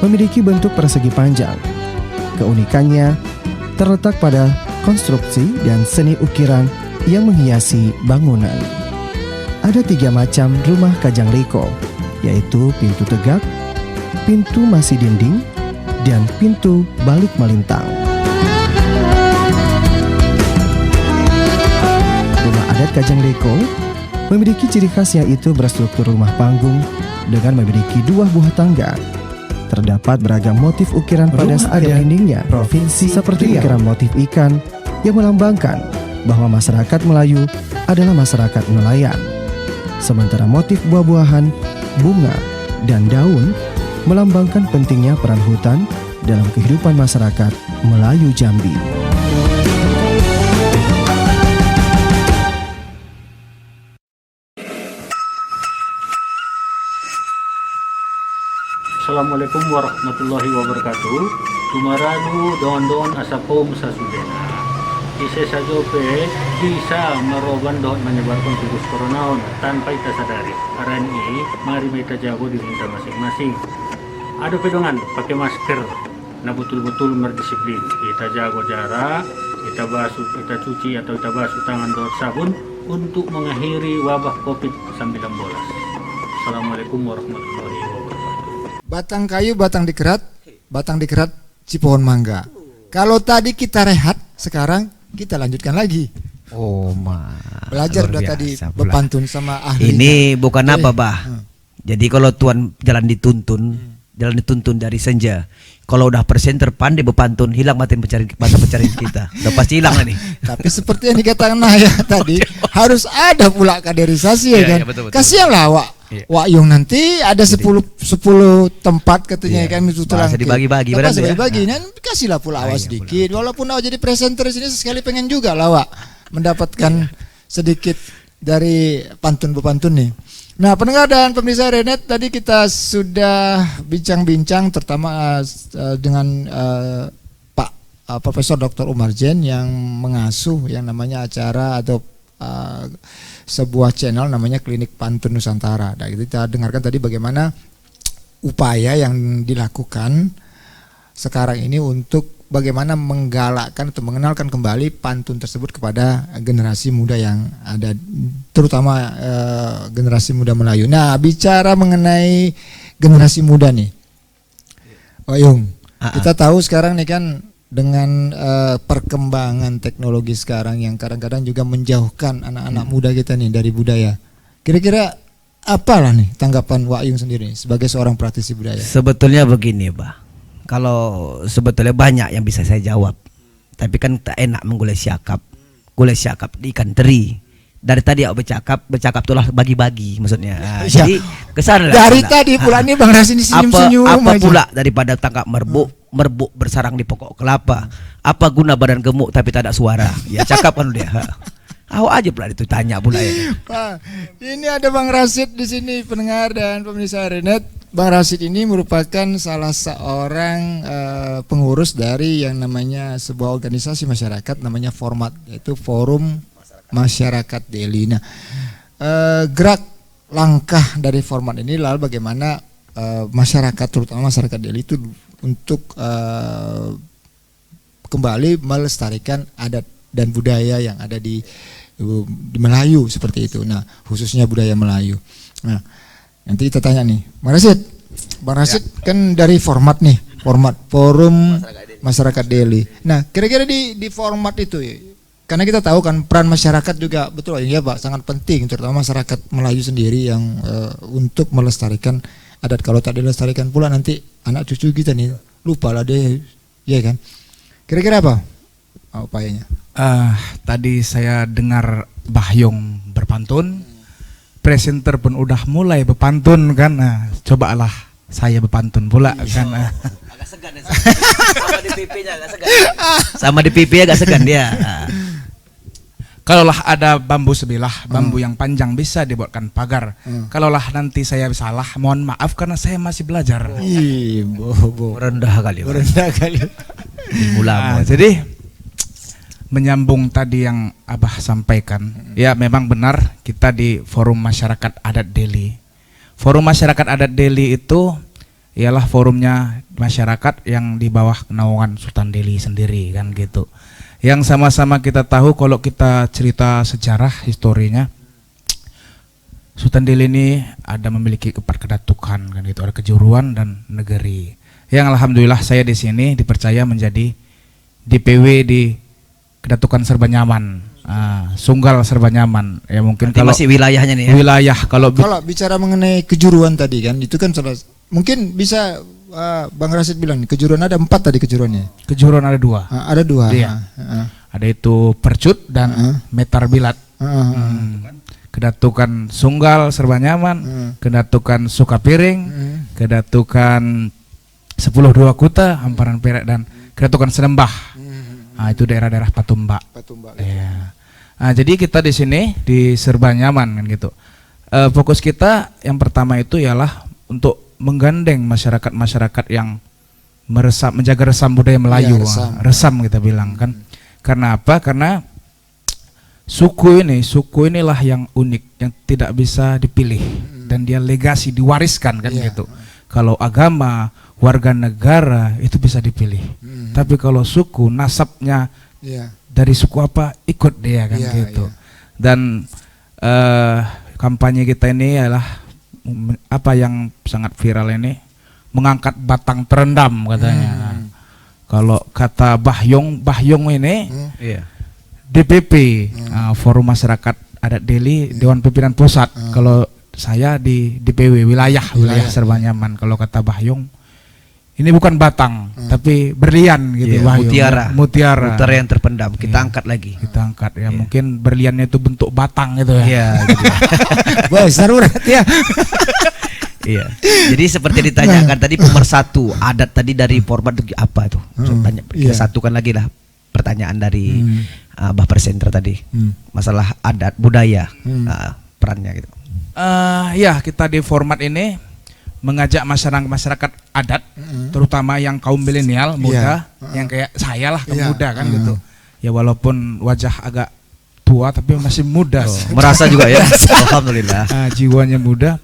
memiliki bentuk persegi panjang. Keunikannya terletak pada konstruksi dan seni ukiran yang menghiasi bangunan. Ada 3 macam rumah Kajang Leko, yaitu pintu tegak, pintu masih dinding, dan pintu balik melintang. Rumah adat Kajang Leko memiliki ciri khas yaitu berstruktur rumah panggung dengan memiliki 2 buah tangga. Terdapat beragam motif ukiran pada setiap dindingnya, seperti ukiran motif ikan yang melambangkan bahwa masyarakat Melayu adalah masyarakat nelayan. Sementara motif buah-buahan, bunga, dan daun melambangkan pentingnya peran hutan dalam kehidupan masyarakat Melayu Jambi. Assalamualaikum warahmatullahi wabarakatuh. Tumaradu don asapom sasudena. Ise sajope bisa meroban doon menyebarkan virus corona tanpa kita sadari. Karena ini mari kita jago di kita masing-masing. Ada pedongan pakai masker. Nah betul-betul berdisiplin. Kita jago jarak, kita basuh, kita cuci atau kita basuh tangan dengan sabun untuk mengakhiri wabah COVID-19. Assalamualaikum warahmatullahi wabarakatuh. Batang kayu, batang dikerat, cipohon mangga. Kalau tadi kita rehat, sekarang kita lanjutkan lagi. Oh, belajar udah tadi berpantun sama ahli. Ini bukan apa, Bah. Jadi kalau Tuhan jalan dituntun dari senja. Kalau udah presenter pandai berpantun, hilang mata pencarian kita. Udah pasti hilang nih. Tapi seperti yang dikatakan Naya tadi, harus ada pula kaderisasi ya kan. Betul. Kasihanlah Wak Yung nanti ada 10 tempat katanya kan itu telah dibagi-bagi kasihlah pula awas sedikit walaupun awak jadi presenter di sini sekali pengen juga lah Wak mendapatkan sedikit dari pantun-pantun nih. Nah, pendengar dan pemirsa Renet, tadi kita sudah bincang-bincang terutama dengan Pak Profesor Dr. Umar Jen yang mengasuh yang namanya acara atau sebuah channel namanya Klinik Pantun Nusantara. Nah, kita dengarkan tadi bagaimana upaya yang dilakukan sekarang ini untuk bagaimana menggalakkan atau mengenalkan kembali pantun tersebut kepada generasi muda yang ada, terutama generasi muda Melayu. Nah, bicara mengenai generasi muda nih, Wayung, kita tahu sekarang nih kan dengan perkembangan teknologi sekarang yang kadang-kadang juga menjauhkan anak-anak muda kita nih dari budaya. Kira-kira apalah nih tanggapan Wak Yung sendiri sebagai seorang praktisi budaya? Sebetulnya begini, Bah. Kalau sebetulnya banyak yang bisa saya jawab. Tapi kan tak enak menggulai siakap. Gulai siakap di ikan teri. Dari tadi aku bercakap itulah bagi-bagi maksudnya. Jadi kesana dari tadi pula nih Bang Rasin senyum-senyum apa pula daripada tangkap merbuk bersarang di pokok kelapa. Apa guna badan gemuk tapi tak ada suara? Ya cakap kan dia. Awak aja pula itu tanya pula ya. Ini ada Bang Rasid di sini, pendengar dan pemirsa Renet. Bang Rasid ini merupakan salah seorang pengurus dari yang namanya sebuah organisasi masyarakat namanya Format, yaitu Forum Masyarakat Deli. Nah, gerak langkah dari Format ini lalu bagaimana masyarakat terutama masyarakat Deli itu untuk kembali melestarikan adat dan budaya yang ada di Melayu seperti itu. Nah, khususnya budaya Melayu. Nah, nanti kita tanya nih, Bang Rasid kan dari Format nih, Forum Masyarakat Deli. Nah, kira-kira di Format itu, karena kita tahu kan peran masyarakat juga betul ya Pak, sangat penting, terutama masyarakat Melayu sendiri yang untuk melestarikan adat. Kalau tak dilestarikan pula nanti anak cucu kita nih lupa lah deh, ya kan? Kira-kira apa upayanya? Tadi saya dengar Bahyong berpantun, presenter pun udah mulai berpantun kan. Nah, cobalah saya berpantun pula kan. Agak segan ya, sama di pipinya agak segan. Sama di pipi agak segan dia. Kalaulah ada bambu sebilah, bambu yang panjang bisa dibuatkan pagar. Kalaulah nanti saya salah, mohon maaf karena saya masih belajar. Rendah kali. Jadi menyambung tadi yang Abah sampaikan, ya memang benar kita di Forum Masyarakat Adat Deli. Forum Masyarakat Adat Deli itu ialah forumnya masyarakat yang di bawah naungan Sultan Deli sendiri kan gitu. Yang sama-sama kita tahu kalau kita cerita sejarah historinya, Sultan Deli ini ada memiliki 4 kedatukan kan gitu, ada kejuruan dan negeri. Yang alhamdulillah saya di sini dipercaya menjadi DPW di Kedatukan Serbanyaman, Sunggal Serbanyaman. Ya mungkin Nanti kalau masih wilayahnya nih ya. Wilayah kalau bicara mengenai kejuruan tadi kan, itu kan mungkin bisa Bang Rasid bilang kejuruan ada 4 tadi kejuruannya. Kejuruan ada 2. Ada 2. Iya. Ada itu Percut dan Metar Bilat. Kedatukan Sunggal Serbanyaman, Kedatukan Sukapiring, Kedatukan 10 Dua Kuta, Hamparan Perak, dan Kedatukan Senembah. Itu daerah-daerah Patumbak. Ya. Jadi kita di sini di Serbanyaman kan gitu. Fokus kita yang pertama itu ialah untuk menggandeng masyarakat-masyarakat yang menjaga resam budaya Melayu. Ya, resam kita bilang kan. Karena apa? Karena suku inilah yang unik, yang tidak bisa dipilih dan dia legasi diwariskan kan gitu. Kalau agama, warga negara itu bisa dipilih. Tapi kalau suku, nasabnya dari suku apa ikut dia kan gitu. Dan kampanye kita ini adalah apa yang sangat viral ini, mengangkat batang terendam katanya. Kalau kata Bahyong ini DPP, Forum Masyarakat Adat Deli, Dewan Pimpinan Pusat. Kalau saya di DPW wilayah Serbanyaman. Kalau kata Bahyong, ini bukan batang, tapi berlian gitu. Mutiara yang terpendam. Kita angkat lagi. Kita angkat ya. Mungkin berliannya itu bentuk batang gitu ya. Iya. Gitu. Wah, sarurat ya. Iya. Jadi seperti ditanyakan tadi pemersatu adat tadi dari format apa tuh? Tanya, kita satukan lagi lah pertanyaan dari Bah Presenter tadi. Masalah adat budaya, perannya gitu. Ya, kita di format ini mengajak masyarakat adat, terutama yang kaum milenial muda, yang kayak saya lah, kaum muda kan gitu. Ya walaupun wajah agak tua tapi masih muda. Merasa juga ya. Alhamdulillah. Jiwanya muda.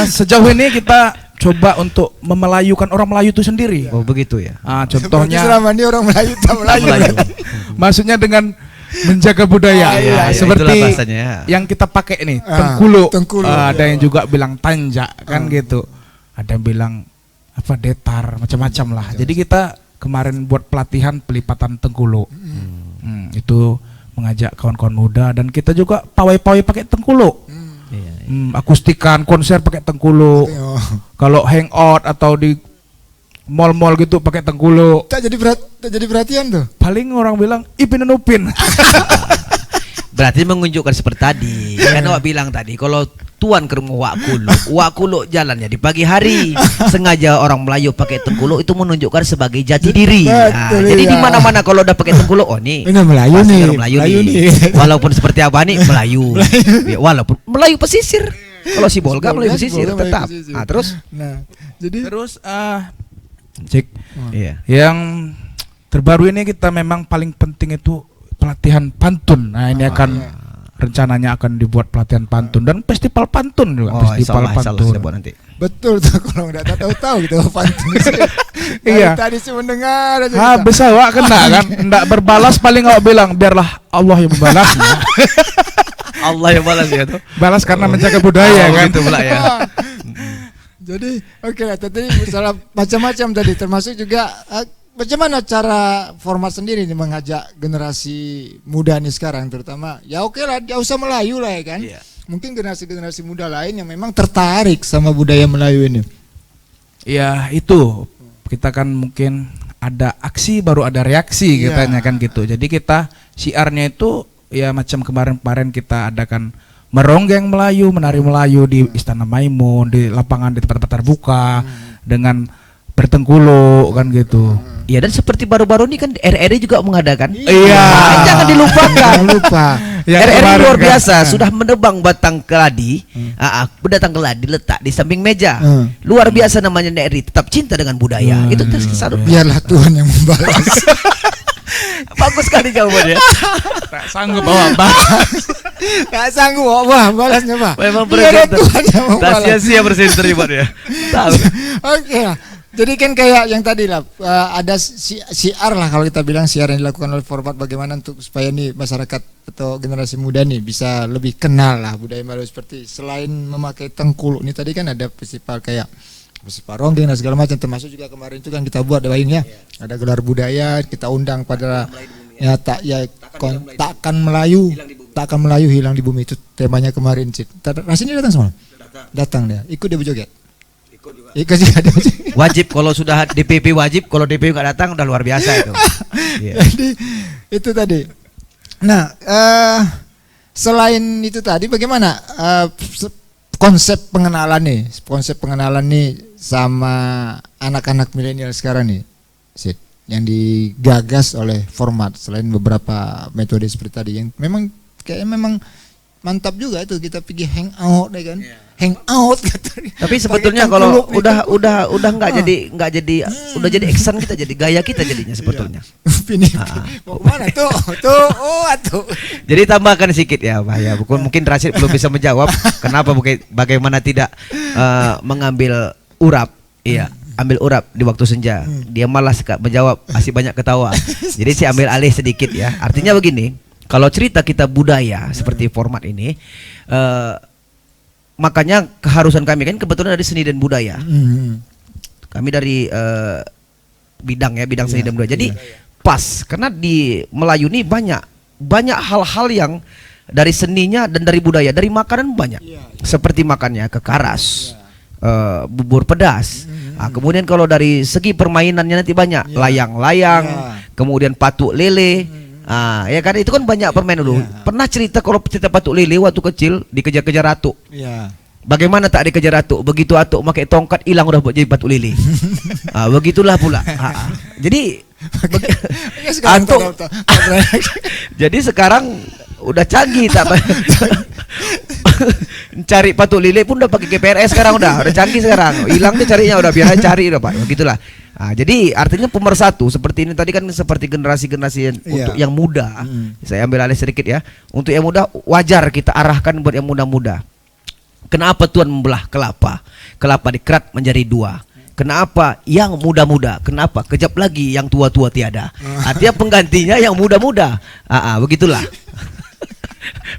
Sejauh ini kita coba untuk memelayukan orang Melayu itu sendiri. Oh begitu ya. Contohnya selama ini orang Melayu tak Melayu. Maksudnya dengan menjaga budaya, seperti yang kita pakai ini tengkulo. Ada yang juga bilang tanja kan gitu. Ada yang bilang apa detar, macam-macam lah. Jadi kita kemarin buat pelatihan pelipatan tengkulo. Itu mengajak kawan-kawan muda, dan kita juga pawai-pawai pakai tengkulo. Akustikan konser pakai tengkulo. Kalau hangout atau di mall-mall gitu pakai tengkulo. Tak jadi perhatian tuh. Paling orang bilang Ipin dan Upin. Berarti menunjukkan seperti tadi. Kan awak bilang tadi kalau tuan ke rumah wak kulo jalannya di pagi hari. Sengaja orang Melayu pakai tengkulo itu menunjukkan sebagai jati diri. Jadi di mana-mana kalau udah pakai tengkulo, oh nih Melayu nih. Walaupun seperti apa nih Melayu. Walaupun Melayu pesisir. Kalau si Bolga Melayu pesisir tetap. Terus cek. Yang terbaru ini kita memang paling penting itu pelatihan pantun. Ini akan rencananya akan dibuat pelatihan pantun dan festival pantun juga. Festival pantun. Nanti. Betul tuh, kalau nggak tahu gitu pantun. Iya. Tadi sih mendengar aja. Bisa wak kena kan. Nggak berbalas paling awak bilang biarlah Allah yang membalasnya. Allah yang balas ya tuh. Balas karena menjaga budaya kan. Gitu pula ya. Jadi oke lah, tadi masalah macam-macam tadi, termasuk juga bagaimana cara format sendiri nih mengajak generasi muda nih sekarang, terutama ya oke lah, dia usah Melayu lah ya kan. Mungkin generasi muda lain yang memang tertarik sama budaya Melayu ini. Ya itu, kita kan mungkin ada aksi baru ada reaksi katanya kan gitu. Jadi kita syiarnya itu ya macam kemarin-kemarin kita adakan meronggeng Melayu, menari Melayu di Istana Maimun, di lapangan, di tempat-tempat terbuka, dengan bertengkulo kan gitu. Iya, dan seperti baru-baru ini kan RRI juga mengadakan. Iya. Jangan dilupakan. Lupa. RRI luar biasa, sudah menebang batang keladi, batang keladi letak di samping meja. Luar biasa namanya RRI, tetap cinta dengan budaya. Itu selalu. Biarlah Tuhan yang membalas. Bagus sekali jawabannya. Tak sanggup bawa balas. Gak sanggup wah balasnya Pak. Memang Iya, presenter. Tuhan yang mau Tak balas. sia-sia presenter Ibu ya. Tahu. Oke lah. Jadi kan kayak yang tadi lah ada siar lah kalau kita bilang siar yang dilakukan oleh format bagaimana untuk supaya nih masyarakat atau generasi muda nih bisa lebih kenal lah budaya Malayu seperti selain memakai tengkuluk nih tadi kan ada festival kayak festival ronggeng dan segala macam termasuk juga kemarin itu kan kita buat ya. Ada gelar budaya kita undang pada ya takkan Melayu hilang di bumi itu temanya kemarin Cid. Rasanya datang semua. Datang dia ikut dia berjoget. Ikut juga ada. Wajib kalau sudah DPP wajib, kalau DPP nggak datang udah luar biasa itu. Jadi itu tadi. Nah, selain itu tadi bagaimana konsep pengenalan nih sama anak-anak milenial sekarang nih, Sid, yang digagas oleh format selain beberapa metode seperti tadi yang memang mantap juga itu kita pergi hangout deh kan. Hangout katanya. Tapi sebetulnya kalau udah nggak jadi udah jadi action kita jadi gaya kita jadinya sebetulnya. Mau kemana tuh? Jadi tambahkan sedikit ya Pak ya. Mungkin Rashid belum bisa menjawab kenapa bagaimana tidak mengambil urap. Iya, ambil urap di waktu senja. Dia malas menjawab, masih banyak ketawa. Jadi saya ambil alih sedikit ya. Artinya begini, kalau cerita kita budaya seperti format ini makanya keharusan kami kan kebetulan dari seni dan budaya. Kami dari bidang seni dan budaya. Jadi pas karena di Melayu ini banyak hal-hal yang dari seninya dan dari budaya, dari makanan banyak. Seperti makannya kekaras, bubur pedas. Kemudian kalau dari segi permainannya nanti banyak layang-layang, kemudian patuk lele. Ya kan itu kan banyak permainan dulu. Pernah cerita kalau cerita patuk lele waktu kecil dikejar-kejar atuk. Bagaimana tak dikejar atuk? Begitu atuk pakai tongkat hilang udah jadi patuk lele. Begitulah pula. Jadi atuk. Jadi sekarang udah canggih tak cari patuk lele pun udah pakai GPRS sekarang udah canggih sekarang. Hilang dia carinya udah biar cari udah Pak. Begitulah. Jadi artinya pemersatu seperti ini tadi kan seperti generasi-generasi untuk yang muda. Saya ambil alih sedikit ya. Untuk yang muda wajar kita arahkan buat yang muda-muda. Kenapa Tuhan membelah kelapa? Kelapa dikerat menjadi dua. Kenapa yang muda-muda? Kenapa kejap lagi yang tua-tua tiada? Artinya penggantinya yang muda-muda. Begitulah.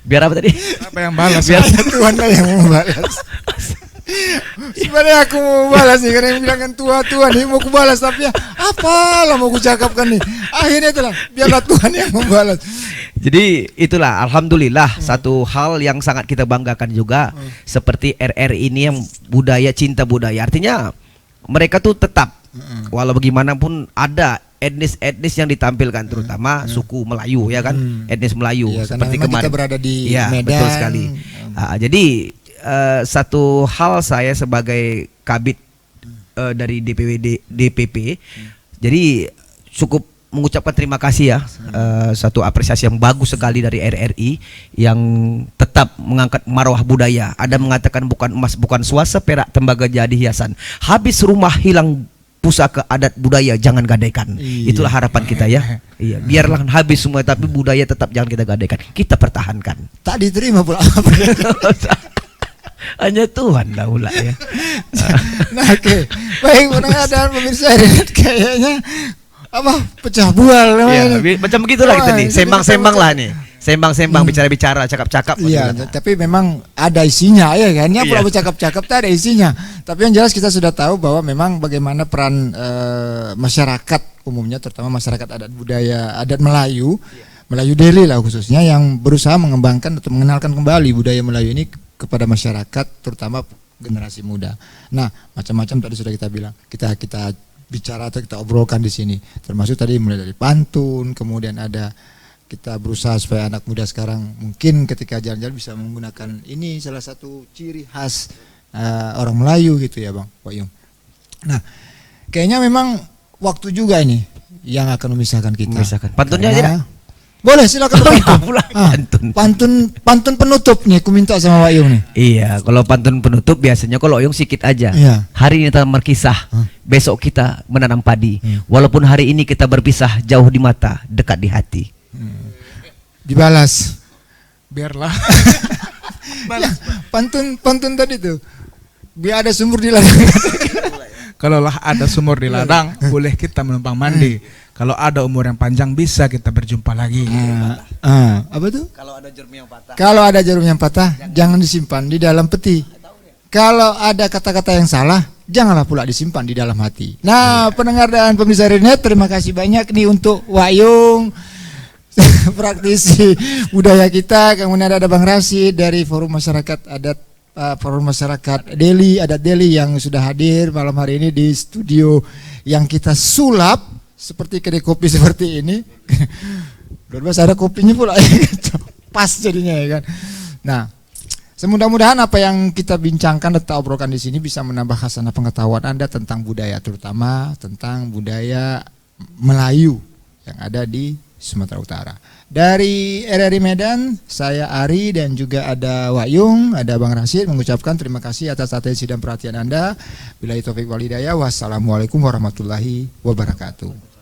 Biar apa tadi? Apa yang balas? Biar Tuhan lah yang membalas. Sebenarnya aku mau balas nih karena yang bilang kan tua-tua nih mau ku balas tapi ya apalah mau ku cakapkan nih akhirnya itulah biarlah Tuhan yang membalas. Jadi itulah alhamdulillah satu hal yang sangat kita banggakan juga seperti RRI ini yang budaya cinta budaya artinya mereka tuh tetap walau bagaimanapun ada etnis yang ditampilkan terutama suku Melayu ya kan etnis Melayu seperti kemarin kita berada di Medan. Betul sekali. Jadi satu hal saya sebagai kabit dari DPP jadi cukup mengucapkan terima kasih ya satu apresiasi yang bagus sekali dari RRI yang tetap mengangkat marwah budaya. Ada mengatakan bukan emas bukan swasta perak tembaga jadi hiasan habis rumah hilang pusaka adat budaya jangan gadaikan. Itulah harapan kita ya. Iya, biarlah habis semua tapi budaya tetap jangan kita gadaikan. Kita pertahankan. Tak diterima pula. Hanya Tuhan lah pula ya. Nah, oke. Baik, pendengar dan pemirsa kayaknya pecah bual namanya. Macam begitulah kita nih. Sembang-sembang lah nih. Sembang-sembang bicara-bicara, cakap-cakap. Iya, tapi memang ada isinya ya kan. Ya pula bercakap-cakap tak ada isinya. Tapi yang jelas kita sudah tahu bahwa memang bagaimana peran masyarakat umumnya terutama masyarakat adat budaya adat Melayu, Melayu Deli lah khususnya yang berusaha mengembangkan atau mengenalkan kembali budaya Melayu ini kepada masyarakat terutama generasi muda. Nah, macam-macam tadi sudah kita bilang. Kita bicara atau kita obrolkan di sini. Termasuk tadi mulai dari pantun, kemudian ada kita berusaha supaya anak muda sekarang mungkin ketika jalan-jalan bisa menggunakan ini salah satu ciri khas orang Melayu gitu ya Bang Pak Yung. Nah, kayaknya memang waktu juga ini yang akan memisahkan kita. Pantunnya aja dah. Boleh, silakan pantun penutupnya aku minta sama Wak Yung nih. Iya, kalau pantun penutup biasanya kalau Oyong sedikit aja. Iya. Hari ini kita berkisah, besok kita menanam padi. Walaupun hari ini kita berpisah, jauh di mata, dekat di hati. Dibalas. Biarlah. Ya, pantun tadi tuh. Biar ada sumur di ladang. Kalaulah ada sumur di ladang, boleh kita menumpang mandi. Kalau ada umur yang panjang, bisa kita berjumpa lagi. Apa tuh? Kalau ada jarum yang patah. Kalau ada jarum yang patah, jangan disimpan di dalam peti. Kalau ada kata-kata yang salah, janganlah pula disimpan di dalam hati. Nah, pendengar dan pemirsa RRI, terima kasih banyak nih untuk Wak Yung, praktisi budaya kita. Kemudian ada Bang Rasid dari Forum Masyarakat Adat, Forum Masyarakat Deli, Adat Deli yang sudah hadir malam hari ini di studio yang kita sulap seperti kedai kopi seperti ini. Luar biasa, ada kopinya pula. Pas jadinya ya kan. Nah, semudah-mudahan apa yang kita bincangkan atau obrolkan di sini bisa menambah khasanah pengetahuan Anda tentang budaya, terutama tentang budaya Melayu yang ada di Sumatera Utara. Dari RRI Medan, saya Ari dan juga ada Wak Yung, ada Bang Rasid mengucapkan terima kasih atas atensi dan perhatian Anda. Billahi taufik wal hidayah. Wassalamualaikum warahmatullahi wabarakatuh.